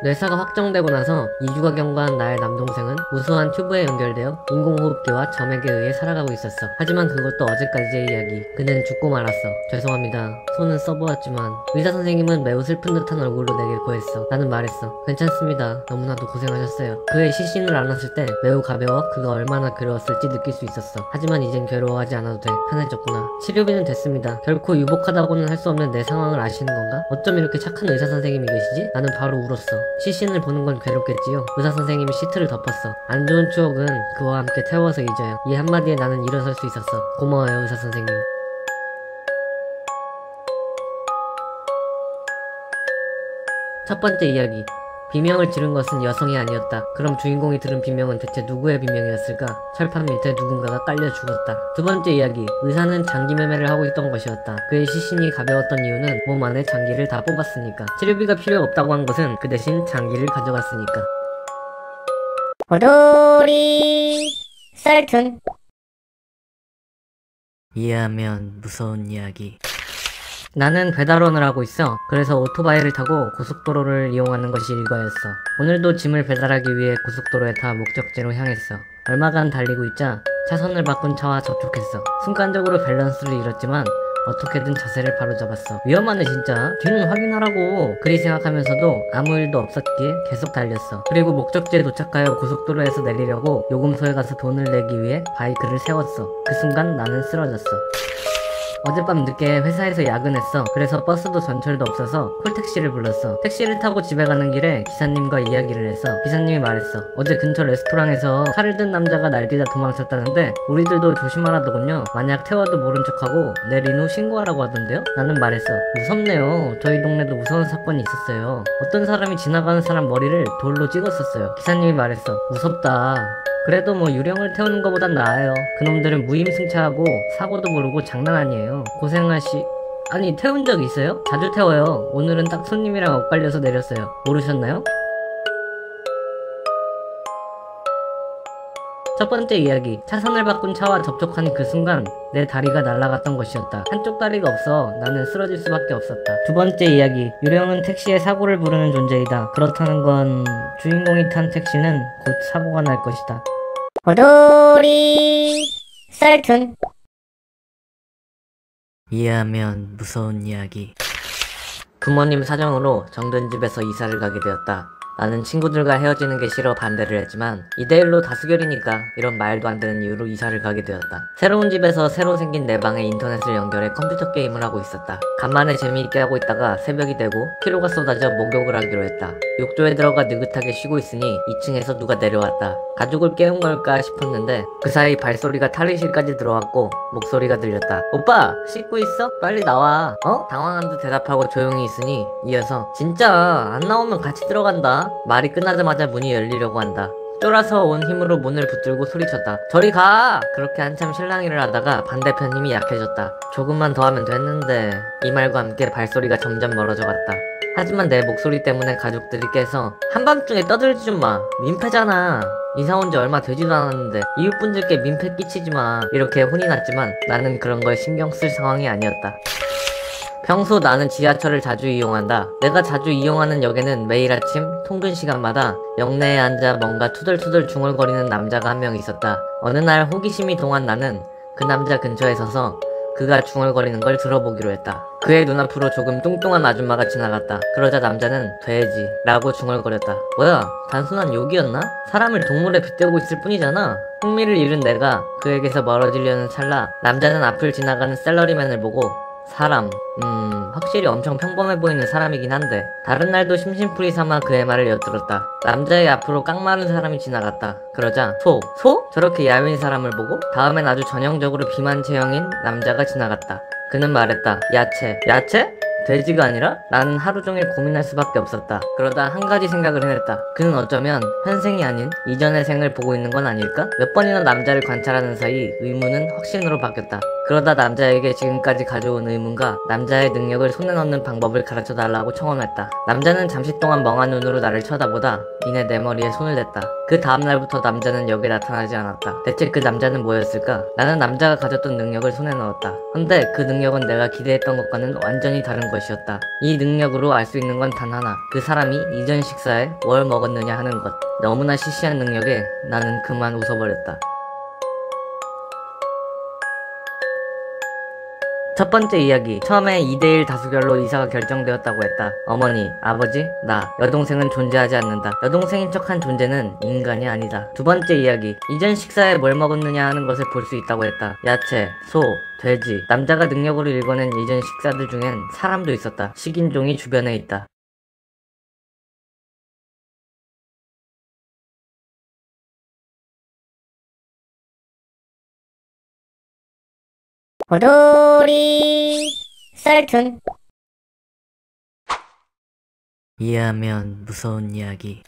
뇌사가 확정되고 나서 2주가 경과한 나의 남동생은 무수한 튜브에 연결되어 인공호흡기와 점액에 의해 살아가고 있었어. 하지만 그것도 어제까지의 이야기. 그는 죽고 말았어. 죄송합니다. 손은 써보았지만 의사 선생님은 매우 슬픈 듯한 얼굴로 내게 고했어. 나는 말했어. 괜찮습니다. 너무나도 고생하셨어요. 그의 시신을 안았을 때 매우 가벼워 그가 얼마나 괴로웠을지 느낄 수 있었어. 하지만 이젠 괴로워하지 않아도 돼. 편해졌구나. 치료비는 됐습니다. 결코 유복하다고는 할 수 없는 내 상황을 아시는 건가? 어쩜 이렇게 착한 의사 선생님이 계시지? 나는 바로 울었어. 시신을 보는 건 괴롭겠지요. 의사 선생님이 시트를 덮었어. 안 좋은 추억은 그와 함께 태워서 잊어요. 이 한마디에 나는 일어설 수 있었어. 고마워요, 의사 선생님. 첫 번째 이야기. 비명을 지른 것은 여성이 아니었다. 그럼 주인공이 들은 비명은 대체 누구의 비명이었을까? 철판 밑에 누군가가 깔려 죽었다. 두 번째 이야기. 의사는 장기 매매를 하고 있던 것이었다. 그의 시신이 가벼웠던 이유는 몸 안에 장기를 다 뽑았으니까. 치료비가 필요 없다고 한 것은 그 대신 장기를 가져갔으니까. 호돌이 썰툰, 이해하면 무서운 이야기. 나는 배달원을 하고 있어. 그래서 오토바이를 타고 고속도로를 이용하는 것이 일과였어. 오늘도 짐을 배달하기 위해 고속도로에 타 목적지로 향했어. 얼마간 달리고 있자 차선을 바꾼 차와 접촉했어. 순간적으로 밸런스를 잃었지만 어떻게든 자세를 바로잡았어. 위험하네 진짜. 뒤는 확인하라고. 그리 생각하면서도 아무 일도 없었기에 계속 달렸어. 그리고 목적지에 도착하여 고속도로에서 내리려고 요금소에 가서 돈을 내기 위해 바이크를 세웠어. 그 순간 나는 쓰러졌어. 어젯밤 늦게 회사에서 야근했어. 그래서 버스도 전철도 없어서 콜택시를 불렀어. 택시를 타고 집에 가는 길에 기사님과 이야기를 했어. 기사님이 말했어. 어제 근처 레스토랑에서 칼을 든 남자가 날뛰다 도망쳤다는데 우리들도 조심하라더군요. 만약 태워도 모른 척하고 내린 후 신고하라고 하던데요? 나는 말했어. 무섭네요. 저희 동네도 무서운 사건이 있었어요. 어떤 사람이 지나가는 사람 머리를 돌로 찍었었어요. 기사님이 말했어. 무섭다. 그래도 뭐 유령을 태우는 것보단 나아요. 그놈들은 무임승차하고 사고도 모르고 장난 아니에요. 아니 태운 적 있어요? 자주 태워요. 오늘은 딱 손님이랑 엇갈려서 내렸어요. 모르셨나요? 첫 번째 이야기. 차선을 바꾼 차와 접촉한 그 순간 내 다리가 날아갔던 것이었다. 한쪽 다리가 없어 나는 쓰러질 수밖에 없었다. 두 번째 이야기. 유령은 택시에 사고를 부르는 존재이다. 그렇다는 건 주인공이 탄 택시는 곧 사고가 날 것이다. 호돌이, 썰툰, 이해하면 무서운 이야기. 부모님 사정으로 정든 집에서 이사를 가게 되었다. 나는 친구들과 헤어지는 게 싫어 반대를 했지만 2대1로 다수결이니까 이런 말도 안 되는 이유로 이사를 가게 되었다. 새로운 집에서 새로 생긴 내 방에 인터넷을 연결해 컴퓨터 게임을 하고 있었다. 간만에 재미있게 하고 있다가 새벽이 되고 피로가 쏟아져 목욕을 하기로 했다. 욕조에 들어가 느긋하게 쉬고 있으니 2층에서 누가 내려왔다. 가족을 깨운 걸까 싶었는데 그 사이 발소리가 탈의실까지 들어왔고 목소리가 들렸다. 오빠! 씻고 있어? 빨리 나와. 당황한 듯 대답하고 조용히 있으니 이어서 진짜 안 나오면 같이 들어간다. 말이 끝나자마자 문이 열리려고 한다. 쫄아서 온 힘으로 문을 붙들고 소리쳤다. 저리 가! 그렇게 한참 실랑이를 하다가 반대편 힘이 약해졌다. 조금만 더 하면 됐는데 이 말과 함께 발소리가 점점 멀어져 갔다. 하지만 내 목소리 때문에 가족들이 깨서 한밤중에 떠들지 좀 마. 민폐잖아. 이사 온 지 얼마 되지도 않았는데 이웃분들께 민폐 끼치지 마. 이렇게 혼이 났지만 나는 그런 걸 신경 쓸 상황이 아니었다. 평소 나는 지하철을 자주 이용한다. 내가 자주 이용하는 역에는 매일 아침 통근 시간마다 역내에 앉아 뭔가 투덜투덜 중얼거리는 남자가 한 명 있었다. 어느 날 호기심이 동한 나는 그 남자 근처에 서서 그가 중얼거리는 걸 들어보기로 했다. 그의 눈앞으로 조금 뚱뚱한 아줌마가 지나갔다. 그러자 남자는 돼지 라고 중얼거렸다. 뭐야, 단순한 욕이었나? 사람을 동물에 빗대고 있을 뿐이잖아. 흥미를 잃은 내가 그에게서 멀어지려는 찰나 남자는 앞을 지나가는 샐러리맨을 보고 사람, 확실히 엄청 평범해 보이는 사람이긴 한데 다른 날도 심심풀이 삼아 그의 말을 엿들었다. 남자의 앞으로 깡마른 사람이 지나갔다. 그러자 소? 저렇게 야윈 사람을 보고 다음엔 아주 전형적으로 비만 체형인 남자가 지나갔다. 그는 말했다. 야채? 돼지가 아니라? 나는 하루 종일 고민할 수밖에 없었다. 그러다 한 가지 생각을 해냈다. 그는 어쩌면 현생이 아닌 이전의 생을 보고 있는 건 아닐까? 몇 번이나 남자를 관찰하는 사이 의문은 확신으로 바뀌었다. 그러다 남자에게 지금까지 가져온 의문과 남자의 능력을 손에 넣는 방법을 가르쳐달라고 청원했다. 남자는 잠시 동안 멍한 눈으로 나를 쳐다보다 이내 내 머리에 손을 댔다. 그 다음날부터 남자는 역에 나타나지 않았다. 대체 그 남자는 뭐였을까? 나는 남자가 가졌던 능력을 손에 넣었다. 근데 그 능력은 내가 기대했던 것과는 완전히 다른 것이었다. 이 능력으로 알 수 있는 건 단 하나. 그 사람이 이전 식사에 뭘 먹었느냐 하는 것. 너무나 시시한 능력에 나는 그만 웃어버렸다. 첫 번째 이야기. 처음에 2대1 다수결로 이사가 결정되었다고 했다. 어머니, 아버지, 나. 여동생은 존재하지 않는다. 여동생인 척한 존재는 인간이 아니다. 두 번째 이야기. 이전 식사에 뭘 먹었느냐 하는 것을 볼 수 있다고 했다. 야채, 소, 돼지. 남자가 능력으로 읽어낸 이전 식사들 중엔 사람도 있었다. 식인종이 주변에 있다. 호돌이, 썰툰, 이해하면 무서운 이야기.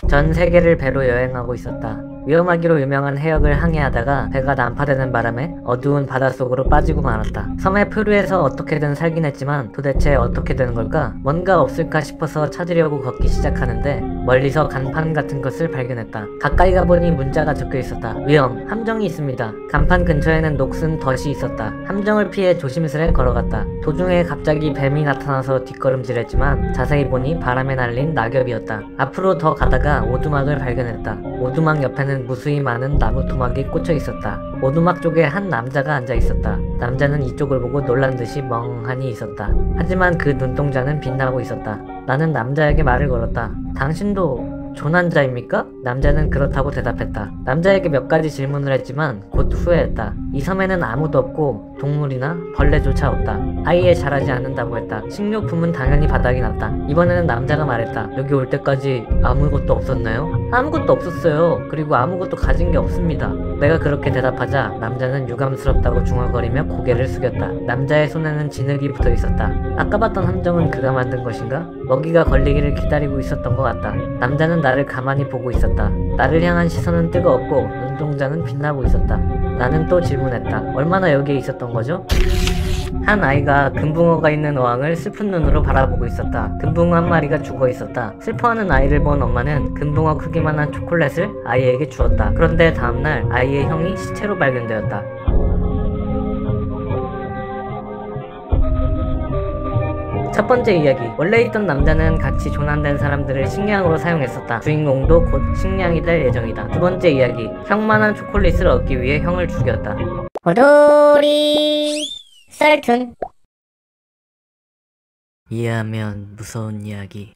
전 세계를 배로 여행하고 있었다. 위험하기로 유명한 해역을 항해하다가 배가 난파되는 바람에 어두운 바닷속으로 빠지고 말았다. 섬의 표류에서 어떻게든 살긴 했지만 도대체 어떻게 되는 걸까? 뭔가 없을까 싶어서 찾으려고 걷기 시작하는데 멀리서 간판 같은 것을 발견했다. 가까이 가보니 문자가 적혀있었다. 위험, 함정이 있습니다. 간판 근처에는 녹슨 덫이 있었다. 함정을 피해 조심스레 걸어갔다. 도중에 갑자기 뱀이 나타나서 뒷걸음질했지만 자세히 보니 바람에 날린 낙엽이었다. 앞으로 더 가다가 오두막을 발견했다. 오두막 옆에는 무수히 많은 나무 토막이 꽂혀 있었다. 오두막 쪽에 한 남자가 앉아 있었다. 남자는 이쪽을 보고 놀란 듯이 멍하니 있었다. 하지만 그 눈동자는 빛나고 있었다. 나는 남자에게 말을 걸었다. 당신도 조난자입니까? 남자는 그렇다고 대답했다. 남자에게 몇 가지 질문을 했지만 곧 후회했다. 이 섬에는 아무도 없고 동물이나 벌레조차 없다. 아예 자라지 않는다고 했다. 식료품은 당연히 바닥이 났다. 이번에는 남자가 말했다. 여기 올 때까지 아무것도 없었나요? 아무것도 없었어요. 그리고 아무것도 가진 게 없습니다. 내가 그렇게 대답하자 남자는 유감스럽다고 중얼거리며 고개를 숙였다. 남자의 손에는 진흙이 붙어 있었다. 아까 봤던 함정은 그가 만든 것인가? 먹이가 걸리기를 기다리고 있었던 것 같다. 남자는 나를 가만히 보고 있었다. 나를 향한 시선은 뜨거웠고 눈동자는 빛나고 있었다. 나는 또 질문했다. 얼마나 여기에 있었던 거죠? 한 아이가 금붕어가 있는 어항을 슬픈 눈으로 바라보고 있었다. 금붕어 한 마리가 죽어 있었다. 슬퍼하는 아이를 본 엄마는 금붕어 크기만한 초콜릿을 아이에게 주었다. 그런데 다음날 아이의 형이 시체로 발견되었다. 첫 번째 이야기. 원래 있던 남자는 같이 조난된 사람들을 식량으로 사용했었다. 주인공도 곧 식량이 될 예정이다. 두 번째 이야기. 형만한 초콜릿을 얻기 위해 형을 죽였다. 오돌이 썰툰. 이해하면 무서운 이야기.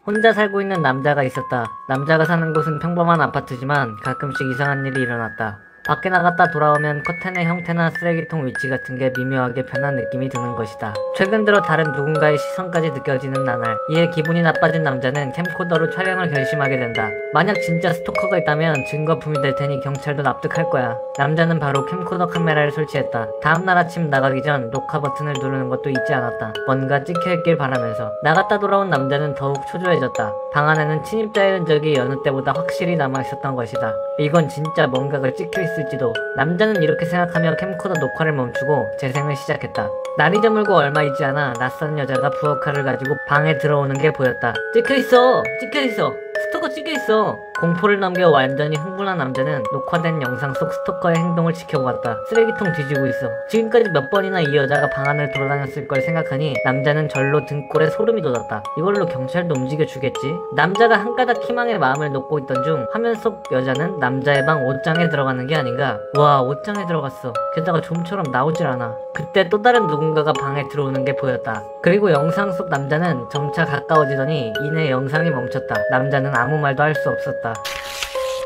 혼자 살고 있는 남자가 있었다. 남자가 사는 곳은 평범한 아파트지만 가끔씩 이상한 일이 일어났다. 밖에 나갔다 돌아오면 커튼의 형태나 쓰레기통 위치 같은 게 미묘하게 변한 느낌이 드는 것이다. 최근 들어 다른 누군가의 시선까지 느껴지는 나날. 이에 기분이 나빠진 남자는 캠코더로 촬영을 결심하게 된다. 만약 진짜 스토커가 있다면 증거품이 될 테니 경찰도 납득할 거야. 남자는 바로 캠코더 카메라를 설치했다. 다음날 아침 나가기 전 녹화 버튼을 누르는 것도 잊지 않았다. 뭔가 찍혀있길 바라면서. 나갔다 돌아온 남자는 더욱 초조해졌다. 방 안에는 침입자의 흔적이 여느 때보다 확실히 남아있었던 것이다. 이건 진짜 뭔가가 찍혀있을지도. 남자는 이렇게 생각하며 캠코더 녹화를 멈추고 재생을 시작했다. 날이 저물고 얼마 있지 않아 낯선 여자가 부엌칼을 가지고 방에 들어오는 게 보였다. 찍혀있어! 찍혀있어! 스토커 찍혀있어! 공포를 넘겨 완전히 흥분한 남자는 녹화된 영상 속 스토커의 행동을 지켜보았다. 쓰레기통 뒤지고 있어. 지금까지 몇 번이나 이 여자가 방 안을 돌아다녔을 걸 생각하니 남자는 절로 등골에 소름이 돋았다. 이걸로 경찰도 움직여주겠지? 남자가 한 가닥 희망의 마음을 놓고 있던 중 화면 속 여자는 남자의 방 옷장에 들어가는 게 아닌가. 와, 옷장에 들어갔어. 게다가 좀처럼 나오질 않아. 그때 또 다른 누군가가 방에 들어오는 게 보였다. 그리고 영상 속 남자는 점차 가까워지더니 이내 영상이 멈췄다. 남자는 아무 말도 할 수 없었다.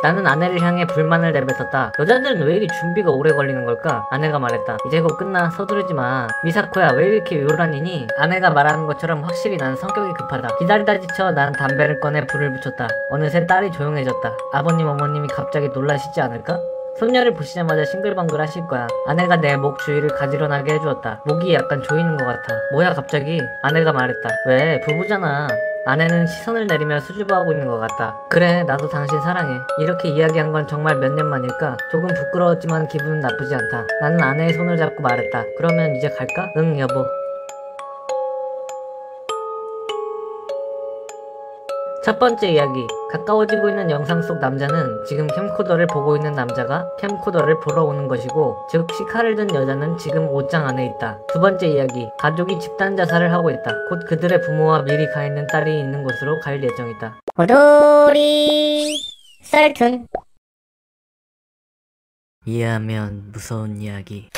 나는 아내를 향해 불만을 내뱉었다. 여자들은 왜 이리 준비가 오래 걸리는 걸까? 아내가 말했다. 이제 곧 끝나. 서두르지 마. 미사코야, 왜 이렇게 요란이니? 아내가 말하는 것처럼 확실히 난 성격이 급하다. 기다리다 지쳐 난 담배를 꺼내 불을 붙였다. 어느새 딸이 조용해졌다. 아버님 어머님이 갑자기 놀라시지 않을까? 손녀를 보시자마자 싱글벙글 하실 거야. 아내가 내 목 주위를 가지런하게 해주었다. 목이 약간 조이는 것 같아. 뭐야 갑자기? 아내가 말했다. 왜? 부부잖아. 아내는 시선을 내리며 수줍어하고 있는 것 같다. 그래, 나도 당신 사랑해. 이렇게 이야기한 건 정말 몇 년 만일까? 조금 부끄러웠지만 기분은 나쁘지 않다. 나는 아내의 손을 잡고 말했다. 그러면 이제 갈까? 응, 여보. 첫 번째 이야기. 가까워지고 있는 영상 속 남자는 지금 캠코더를 보고 있는 남자가 캠코더를 보러 오는 것이고, 즉 시카를 든 여자는 지금 옷장 안에 있다. 두 번째 이야기. 가족이 집단 자살을 하고 있다. 곧 그들의 부모와 미리 가 있는 딸이 있는 곳으로 갈 예정이다. 오돌이 썰툰. 이해하면 무서운 이야기.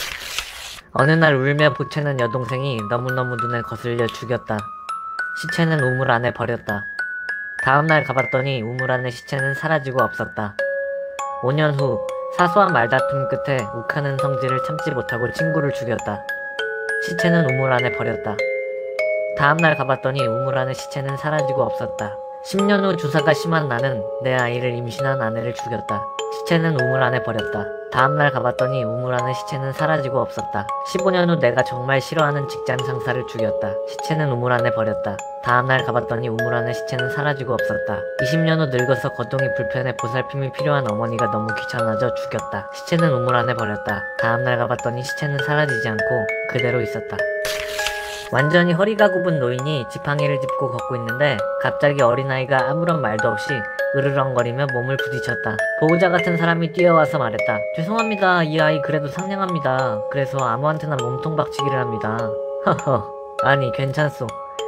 어느 날 울며 보채는 여동생이 너무너무 눈에 거슬려 죽였다. 시체는 우물 안에 버렸다. 다음날 가봤더니 우물 안의 시체는 사라지고 없었다. 5년 후 사소한 말다툼 끝에 욱하는 성질을 참지 못하고 친구를 죽였다. 시체는 우물 안에 버렸다. 다음날 가봤더니 우물 안의 시체는 사라지고 없었다. 10년 후 주사가 심한 나는 내 아이를 임신한 아내를 죽였다. 시체는 우물 안에 버렸다. 다음날 가봤더니 우물 안의 시체는 사라지고 없었다. 15년 후 내가 정말 싫어하는 직장 상사를 죽였다. 시체는 우물 안에 버렸다. 다음날 가봤더니 우물 안의 시체는 사라지고 없었다. 20년 후 늙어서 거동이 불편해 보살핌이 필요한 어머니가 너무 귀찮아져 죽였다. 시체는 우물 안에 버렸다. 다음날 가봤더니 시체는 사라지지 않고 그대로 있었다. 완전히 허리가 굽은 노인이 지팡이를 짚고 걷고 있는데 갑자기 어린아이가 아무런 말도 없이 으르렁거리며 몸을 부딪혔다. 보호자 같은 사람이 뛰어와서 말했다. 죄송합니다. 이 아이 그래도 상냥합니다. 그래서 아무한테나 몸통 박치기를 합니다. 허허. 아니 괜찮소.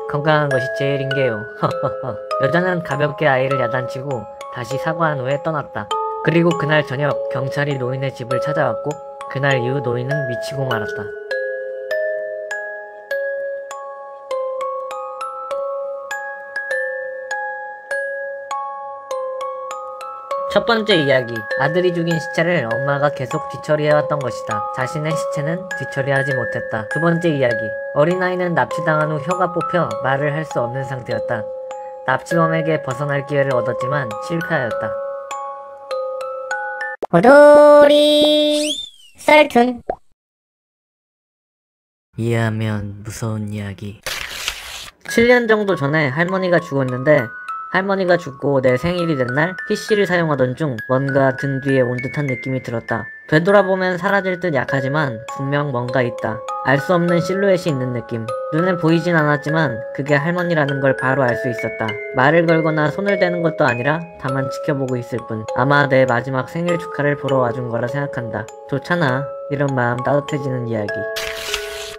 건강한 것이 제일인게요. 허허허. 여자는 가볍게 아이를 야단치고 다시 사과한 후에 떠났다. 그리고 그날 저녁 경찰이 노인의 집을 찾아왔고 그날 이후 노인은 미치고 말았다. 첫 번째 이야기. 아들이 죽인 시체를 엄마가 계속 뒤처리해왔던 것이다. 자신의 시체는 뒤처리하지 못했다. 두 번째 이야기. 어린아이는 납치당한 후 혀가 뽑혀 말을 할 수 없는 상태였다. 납치범에게 벗어날 기회를 얻었지만 실패하였다. 오돌이 썰툰. 이해하면 무서운 이야기. 7년 정도 전에 할머니가 죽었는데 할머니가 죽고 내 생일이 된 날 PC를 사용하던 중 뭔가 등 뒤에 온 듯한 느낌이 들었다. 되돌아보면 사라질 듯 약하지만 분명 뭔가 있다. 알 수 없는 실루엣이 있는 느낌. 눈에 보이진 않았지만 그게 할머니라는 걸 바로 알 수 있었다. 말을 걸거나 손을 대는 것도 아니라 다만 지켜보고 있을 뿐. 아마 내 마지막 생일 축하를 보러 와준 거라 생각한다. 좋잖아. 이런 마음 따뜻해지는 이야기.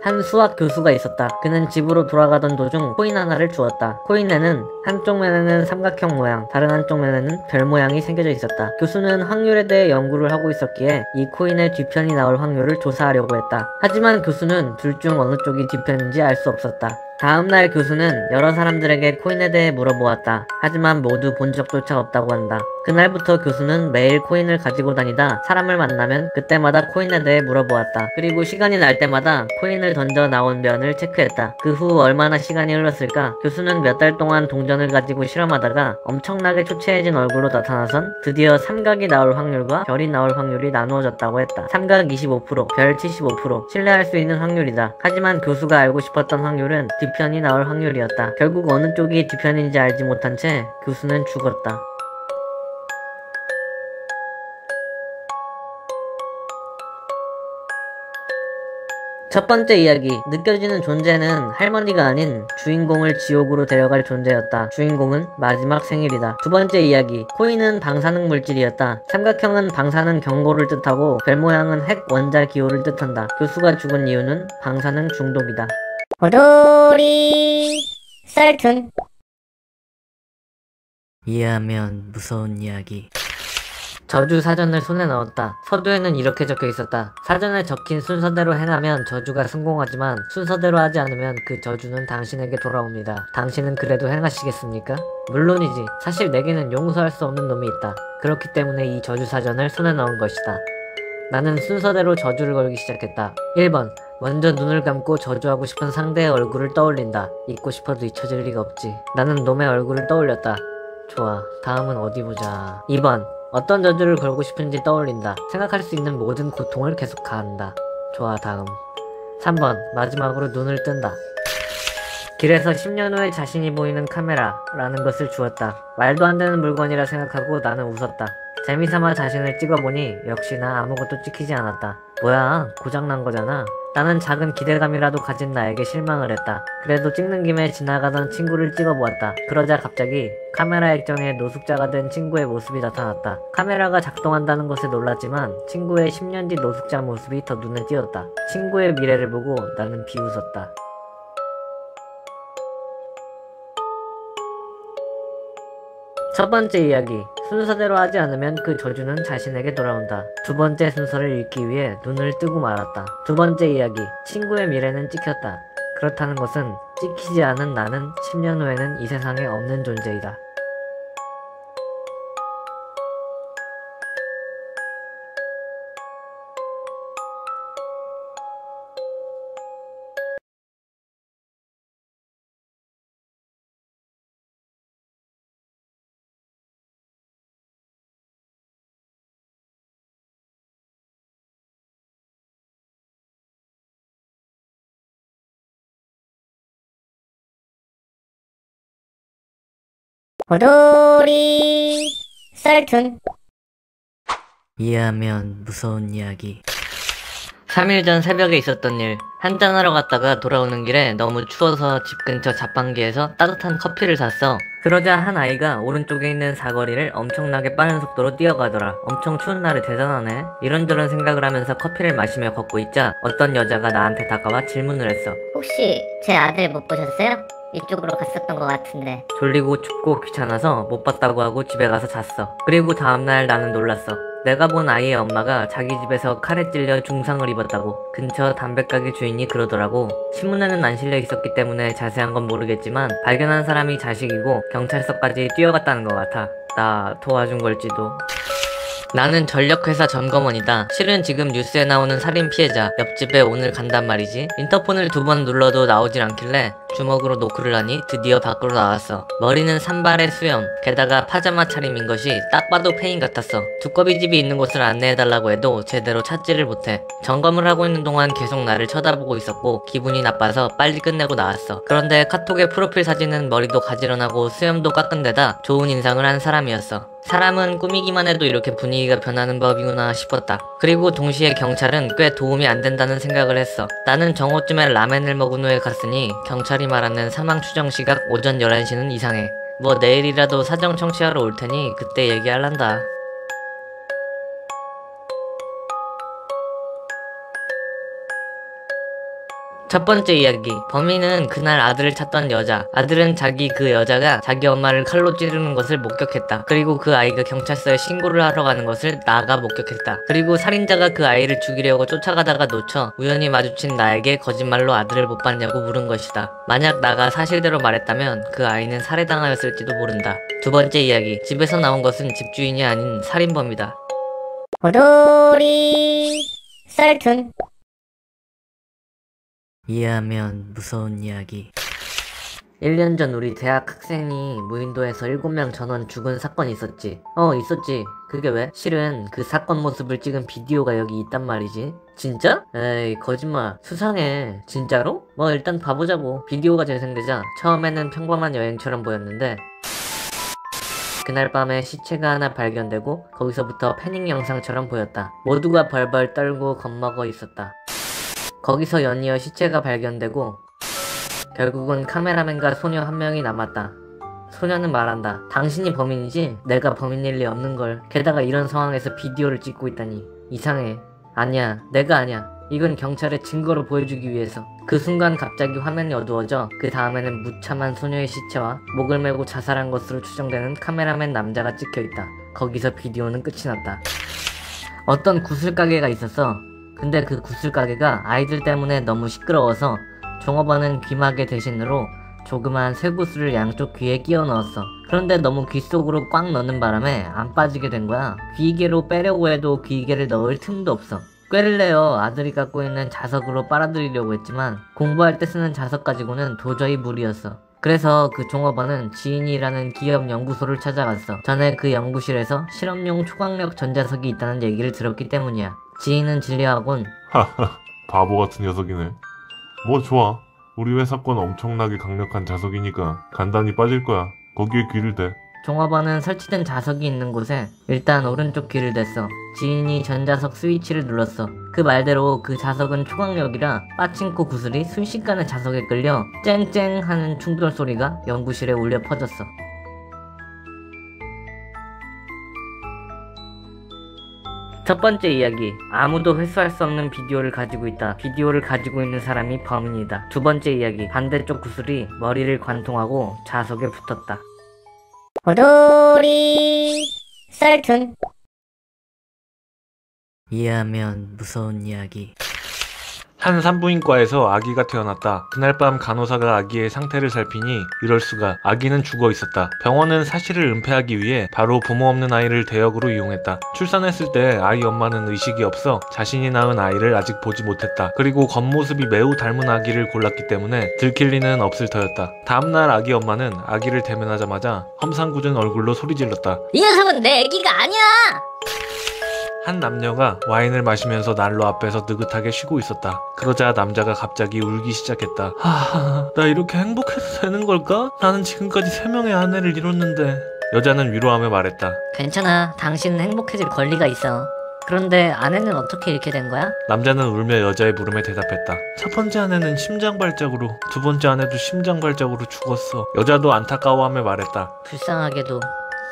한 수학 교수가 있었다. 그는 집으로 돌아가던 도중 코인 하나를 주었다. 코인에는 한쪽 면에는 삼각형 모양, 다른 한쪽 면에는 별 모양이 새겨져 있었다. 교수는 확률에 대해 연구를 하고 있었기에 이 코인의 뒤편이 나올 확률을 조사하려고 했다. 하지만 교수는 둘 중 어느 쪽이 뒤편인지 알 수 없었다. 다음날 교수는 여러 사람들에게 코인에 대해 물어보았다. 하지만 모두 본 적조차 없다고 한다. 그날부터 교수는 매일 코인을 가지고 다니다 사람을 만나면 그때마다 코인에 대해 물어보았다. 그리고 시간이 날 때마다 코인을 던져 나온 면을 체크했다. 그 후 얼마나 시간이 흘렀을까? 교수는 몇 달 동안 동전을 가지고 실험하다가 엄청나게 초췌해진 얼굴로 나타나선 드디어 삼각이 나올 확률과 별이 나올 확률이 나누어졌다고 했다. 삼각 25%, 별 75%, 신뢰할 수 있는 확률이다. 하지만 교수가 알고 싶었던 확률은 뒤편이 나올 확률이었다. 결국 어느 쪽이 뒤편인지 알지 못한 채 교수는 죽었다. 첫 번째 이야기. 느껴지는 존재는 할머니가 아닌 주인공을 지옥으로 데려갈 존재였다. 주인공은 마지막 생일이다. 두 번째 이야기. 코인은 방사능 물질이었다. 삼각형은 방사능 경고를 뜻하고 별 모양은 핵 원자 기호를 뜻한다. 교수가 죽은 이유는 방사능 중독이다. 오돌이 썰툰. 이해하면 무서운 이야기. 저주 사전을 손에 넣었다. 서두에는 이렇게 적혀 있었다. 사전에 적힌 순서대로 행하면 저주가 성공하지만 순서대로 하지 않으면 그 저주는 당신에게 돌아옵니다. 당신은 그래도 행하시겠습니까? 물론이지. 사실 내게는 용서할 수 없는 놈이 있다. 그렇기 때문에 이 저주 사전을 손에 넣은 것이다. 나는 순서대로 저주를 걸기 시작했다. 1번. 먼저 눈을 감고 저주하고 싶은 상대의 얼굴을 떠올린다. 잊고 싶어도 잊혀질 리가 없지. 나는 놈의 얼굴을 떠올렸다. 좋아. 다음은 어디 보자. 2번. 어떤 저주를 걸고 싶은지 떠올린다. 생각할 수 있는 모든 고통을 계속 가한다. 좋아. 다음. 3번. 마지막으로 눈을 뜬다. 길에서 10년 후에 자신이 보이는 카메라라는 것을 주었다. 말도 안 되는 물건이라 생각하고 나는 웃었다. 재미삼아 자신을 찍어보니 역시나 아무것도 찍히지 않았다. 뭐야, 고장난 거잖아. 나는 작은 기대감이라도 가진 나에게 실망을 했다. 그래도 찍는 김에 지나가던 친구를 찍어보았다. 그러자 갑자기 카메라 액정에 노숙자가 된 친구의 모습이 나타났다. 카메라가 작동한다는 것에 놀랐지만 친구의 10년 뒤 노숙자 모습이 더 눈에 띄었다. 친구의 미래를 보고 나는 비웃었다. 첫 번째 이야기. 순서대로 하지 않으면 그 저주는 자신에게 돌아온다. 두 번째 순서를 읽기 위해 눈을 뜨고 말았다. 두 번째 이야기. 친구의 미래는 찍혔다. 그렇다는 것은 찍히지 않은 나는 10년 후에는 이 세상에 없는 존재이다. 오돌이 썰툰. 이해하면 무서운 이야기. 3일 전 새벽에 있었던 일. 한잔하러 갔다가 돌아오는 길에 너무 추워서 집 근처 자판기에서 따뜻한 커피를 샀어. 그러자 한 아이가 오른쪽에 있는 사거리를 엄청나게 빠른 속도로 뛰어가더라. 엄청 추운 날에 대단하네. 이런저런 생각을 하면서 커피를 마시며 걷고 있자 어떤 여자가 나한테 다가와 질문을 했어. 혹시 제 아들 못 보셨어요? 이쪽으로 갔었던 것 같은데. 졸리고 춥고 귀찮아서 못 봤다고 하고 집에 가서 잤어. 그리고 다음날 나는 놀랐어. 내가 본 아이의 엄마가 자기 집에서 칼에 찔려 중상을 입었다고 근처 담배가게 주인이 그러더라고. 신문에는 안 실려 있었기 때문에 자세한 건 모르겠지만 발견한 사람이 자식이고 경찰서까지 뛰어갔다는 것 같아. 나 도와준 걸지도. 나는 전력회사 점검원이다. 실은 지금 뉴스에 나오는 살인 피해자 옆집에 오늘 간단 말이지. 인터폰을 2번 눌러도 나오질 않길래 주먹으로 노크를 하니 드디어 밖으로 나왔어. 머리는 산발의 수염, 게다가 파자마 차림인 것이 딱 봐도 페인 같았어. 두꺼비 집이 있는 곳을 안내해달라고 해도 제대로 찾지를 못해. 점검을 하고 있는 동안 계속 나를 쳐다보고 있었고 기분이 나빠서 빨리 끝내고 나왔어. 그런데 카톡의 프로필 사진은 머리도 가지런하고 수염도 깎은 데다 좋은 인상을 한 사람이었어. 사람은 꾸미기만 해도 이렇게 분위기가 변하는 법이구나 싶었다. 그리고 동시에 경찰은 꽤 도움이 안 된다는 생각을 했어. 나는 정오쯤에 라멘을 먹은 후에 갔으니 경찰이 말하는 사망 추정 시각 오전 11시는 이상해. 뭐 내일이라도 사정 청취하러 올 테니 그때 얘기할란다. 첫 번째 이야기. 범인은 그날 아들을 찾던 여자. 아들은 그 여자가 자기 엄마를 칼로 찌르는 것을 목격했다. 그리고 그 아이가 경찰서에 신고를 하러 가는 것을 나가 목격했다. 그리고 살인자가 그 아이를 죽이려고 쫓아가다가 놓쳐 우연히 마주친 나에게 거짓말로 아들을 못 봤냐고 물은 것이다. 만약 나가 사실대로 말했다면 그 아이는 살해당하였을지도 모른다. 두 번째 이야기. 집에서 나온 것은 집주인이 아닌 살인범이다. 호돌이 썰툰. 이해하면 무서운 이야기. 1년 전 우리 대학 학생이 무인도에서 7명 전원 죽은 사건이 있었지. 있었지. 그게 왜? 실은 그 사건 모습을 찍은 비디오가 여기 있단 말이지. 진짜? 에이, 거짓말. 수상해. 진짜로? 뭐 일단 봐보자고. 비디오가 재생되자 처음에는 평범한 여행처럼 보였는데 그날 밤에 시체가 하나 발견되고 거기서부터 패닉 영상처럼 보였다. 모두가 벌벌 떨고 겁먹어 있었다. 거기서 연이어 시체가 발견되고 결국은 카메라맨과 소녀 한 명이 남았다. 소녀는 말한다. 당신이 범인이지? 내가 범인일 리 없는걸. 게다가 이런 상황에서 비디오를 찍고 있다니. 이상해. 아니야. 내가 아니야. 이건 경찰에 증거로 보여주기 위해서. 그 순간 갑자기 화면이 어두워져 그 다음에는 무참한 소녀의 시체와 목을 메고 자살한 것으로 추정되는 카메라맨 남자가 찍혀있다. 거기서 비디오는 끝이 났다. 어떤 구슬가게가 있었어. 근데 그 구슬가게가 아이들 때문에 너무 시끄러워서 종업원은 귀마개 대신으로 조그만 쇠구슬을 양쪽 귀에 끼워 넣었어. 그런데 너무 귀 속으로 꽉 넣는 바람에 안 빠지게 된 거야. 귀이개로 빼려고 해도 귀이개를 넣을 틈도 없어. 꾀를 내어 아들이 갖고 있는 자석으로 빨아들이려고 했지만 공부할 때 쓰는 자석 가지고는 도저히 무리였어. 그래서 그 종업원은 지인이 일하는 기업 연구소를 찾아갔어. 전에 그 연구실에서 실험용 초강력 전자석이 있다는 얘기를 들었기 때문이야. 지인은 진료하곤 하하, 바보 같은 녀석이네. 뭐 좋아. 우리 회사 건 엄청나게 강력한 자석이니까 간단히 빠질 거야. 거기에 귀를 대. 종업원은 설치된 자석이 있는 곳에 일단 오른쪽 귀를 댔어. 지인이 전자석 스위치를 눌렀어. 그 말대로 그 자석은 초강력이라 빠친코 구슬이 순식간에 자석에 끌려 쨍쨍 하는 충돌 소리가 연구실에 울려 퍼졌어. 첫 번째 이야기. 아무도 회수할 수 없는 비디오를 가지고 있다. 비디오를 가지고 있는 사람이 범인이다. 두 번째 이야기. 반대쪽 구슬이 머리를 관통하고 자석에 붙었다. 호돌이 썰툰. 이해하면 무서운 이야기. 한 산부인과에서 아기가 태어났다. 그날 밤 간호사가 아기의 상태를 살피니 이럴 수가. 아기는 죽어 있었다. 병원은 사실을 은폐하기 위해 바로 부모 없는 아이를 대역으로 이용했다. 출산했을 때 아이 엄마는 의식이 없어 자신이 낳은 아이를 아직 보지 못했다. 그리고 겉모습이 매우 닮은 아기를 골랐기 때문에 들킬 리는 없을 터였다. 다음날 아기 엄마는 아기를 대면하자마자 험상궂은 얼굴로 소리질렀다. 이 녀석은 내 애기가 아니야. 한 남녀가 와인을 마시면서 난로 앞에서 느긋하게 쉬고 있었다. 그러자 남자가 갑자기 울기 시작했다. 나 이렇게 행복해도 되는 걸까? 나는 지금까지 3명의 아내를 잃었는데. 여자는 위로하며 말했다. 괜찮아. 당신은 행복해질 권리가 있어. 그런데 아내는 어떻게 잃게 된 거야? 남자는 울며 여자의 물음에 대답했다. 첫 번째 아내는 심장 발작으로, 두 번째 아내도 심장 발작으로 죽었어. 여자도 안타까워하며 말했다. 불쌍하게도.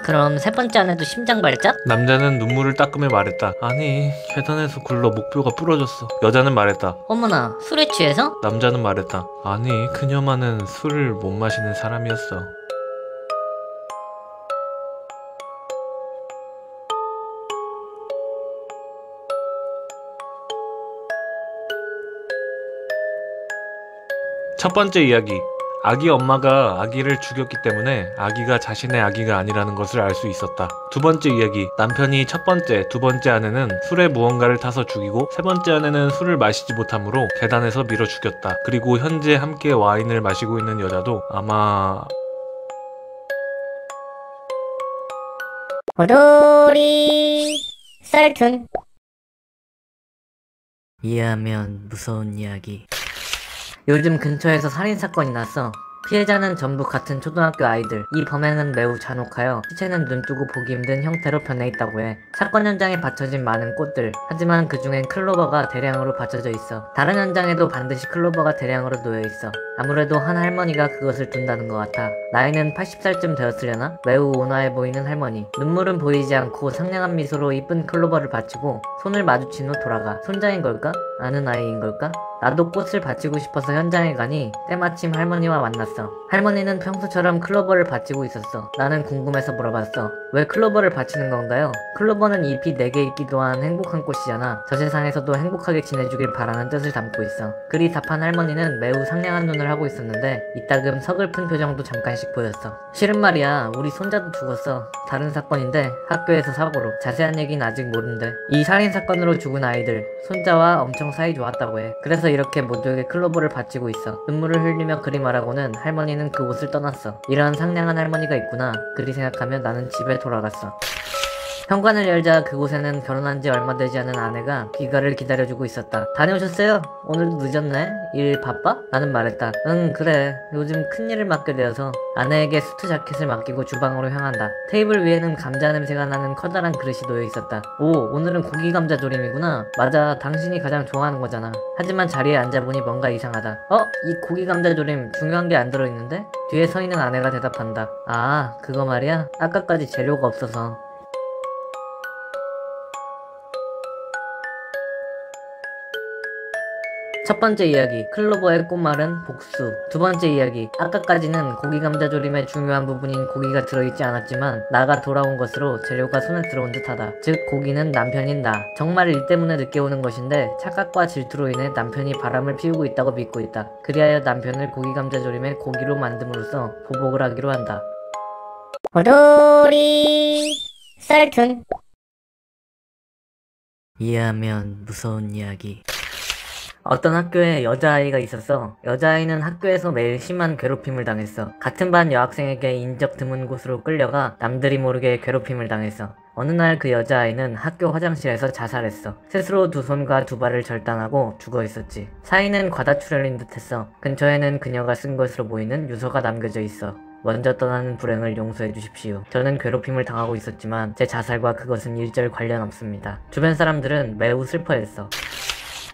그럼 세 번째 아내도 심장 발작? 남자는 눈물을 닦으며 말했다. 아니, 계단에서 굴러 목뼈가 부러졌어. 여자는 말했다. 어머나, 술에 취해서? 남자는 말했다. 아니, 그녀만은 술을 못 마시는 사람이었어. 첫 번째 이야기. 아기 엄마가 아기를 죽였기 때문에 아기가 자신의 아기가 아니라는 것을 알 수 있었다. 두 번째 이야기. 남편이 첫 번째, 두 번째 아내는 술에 무언가를 타서 죽이고 세 번째 아내는 술을 마시지 못하므로 계단에서 밀어 죽였다. 그리고 현재 함께 와인을 마시고 있는 여자도 아마... 오돌이 썰툰. 이해하면 무서운 이야기. 요즘 근처에서 살인사건이 났어. 피해자는 전부 같은 초등학교 아이들. 이 범행은 매우 잔혹하여 시체는 눈뜨고 보기 힘든 형태로 변해 있다고 해. 사건 현장에 받쳐진 많은 꽃들. 하지만 그 중엔 클로버가 대량으로 받쳐져 있어. 다른 현장에도 반드시 클로버가 대량으로 놓여 있어. 아무래도 한 할머니가 그것을 둔다는 것 같아. 나이는 80살쯤 되었으려나? 매우 온화해 보이는 할머니. 눈물은 보이지 않고 상냥한 미소로 이쁜 클로버를 받치고 손을 마주친 후 돌아가. 손자인 걸까? 아는 아이인 걸까? 나도 꽃을 바치고 싶어서 현장에 가니 때마침 할머니와 만났어. 할머니는 평소처럼 클로버를 바치고 있었어. 나는 궁금해서 물어봤어. 왜 클로버를 바치는 건가요? 클로버는 잎이 4개 있기도 한 행복한 꽃이잖아. 저 세상에서도 행복하게 지내주길 바라는 뜻을 담고 있어. 그리 답한 할머니는 매우 상냥한 눈을 하고 있었는데 이따금 서글픈 표정도 잠깐씩 보였어. 실은 말이야, 우리 손자도 죽었어. 다른 사건인데 학교에서 사고로. 자세한 얘기는 아직 모른대. 이 살인사건으로 죽은 아이들, 손자와 엄청 사이 좋았다고 해. 그래서 이렇게 모두에게 클로버를 바치고 있어. 눈물을 흘리며 그리 말하고는 할머니는 그곳을 떠났어. 이런 상냥한 할머니가 있구나. 그리 생각하며 나는 집에 돌아갔어. 현관을 열자 그곳에는 결혼한 지 얼마 되지 않은 아내가 귀가를 기다려주고 있었다. 다녀오셨어요? 오늘도 늦었네? 일 바빠? 나는 말했다. 응, 그래. 요즘 큰일을 맡게 되어서. 아내에게 수트 자켓을 맡기고 주방으로 향한다. 테이블 위에는 감자 냄새가 나는 커다란 그릇이 놓여 있었다. 오, 오늘은 고기 감자 조림이구나. 맞아, 당신이 가장 좋아하는 거잖아. 하지만 자리에 앉아보니 뭔가 이상하다. 이 고기 감자 조림 중요한 게 안 들어있는데? 뒤에 서 있는 아내가 대답한다. 아, 그거 말이야? 아까까지 재료가 없어서. 첫 번째 이야기, 클로버의 꽃말은 복수. 두 번째 이야기, 아까까지는 고기 감자조림의 중요한 부분인 고기가 들어있지 않았지만 나가 돌아온 것으로 재료가 손에 들어온 듯하다. 즉 고기는 남편인 나. 정말 일 때문에 늦게 오는 것인데 착각과 질투로 인해 남편이 바람을 피우고 있다고 믿고 있다. 그리하여 남편을 고기 감자조림의 고기로 만듦으로써 보복을 하기로 한다. 오돌이 썰툰. 이해하면 무서운 이야기. 어떤 학교에 여자아이가 있었어. 여자아이는 학교에서 매일 심한 괴롭힘을 당했어. 같은 반 여학생에게 인적 드문 곳으로 끌려가 남들이 모르게 괴롭힘을 당했어. 어느 날 그 여자아이는 학교 화장실에서 자살했어. 스스로 두 손과 두 발을 절단하고 죽어 있었지. 사인은 과다출혈인 듯했어. 근처에는 그녀가 쓴 것으로 보이는 유서가 남겨져 있어. 먼저 떠나는 불행을 용서해 주십시오. 저는 괴롭힘을 당하고 있었지만 제 자살과 그것은 일절 관련 없습니다. 주변 사람들은 매우 슬퍼했어.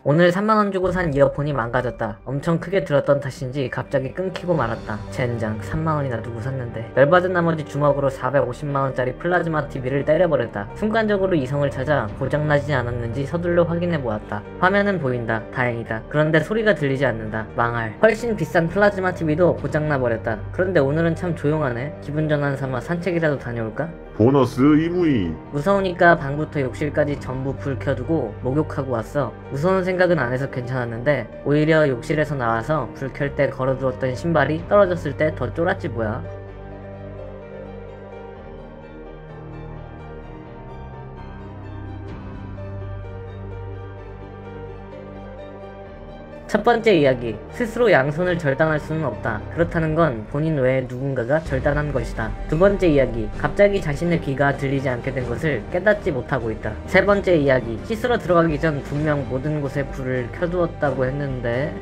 오늘 3만원 주고 산 이어폰이 망가졌다. 엄청 크게 들었던 탓인지 갑자기 끊기고 말았다. 젠장, 3만원이나 두고 샀는데. 열받은 나머지 주먹으로 450만원짜리 플라즈마 TV를 때려버렸다. 순간적으로 이성을 찾아 고장나지 않았는지 서둘러 확인해 보았다. 화면은 보인다. 다행이다. 그런데 소리가 들리지 않는다. 망할. 훨씬 비싼 플라즈마 TV도 고장나 버렸다. 그런데 오늘은 참 조용하네. 기분 전환 삼아 산책이라도 다녀올까? 보너스 이무임. 무서우니까 방부터 욕실까지 전부 불 켜두고 목욕하고 왔어. 무서운 생각은 안 해서 괜찮았는데 오히려 욕실에서 나와서 불 켤 때 걸어두었던 신발이 떨어졌을 때 더 쫄았지 뭐야. 첫 번째 이야기, 스스로 양손을 절단할 수는 없다. 그렇다는 건 본인 외에 누군가가 절단한 것이다. 두 번째 이야기, 갑자기 자신의 귀가 들리지 않게 된 것을 깨닫지 못하고 있다. 세 번째 이야기, 씻으러 들어가기 전 분명 모든 곳에 불을 켜두었다고 했는데...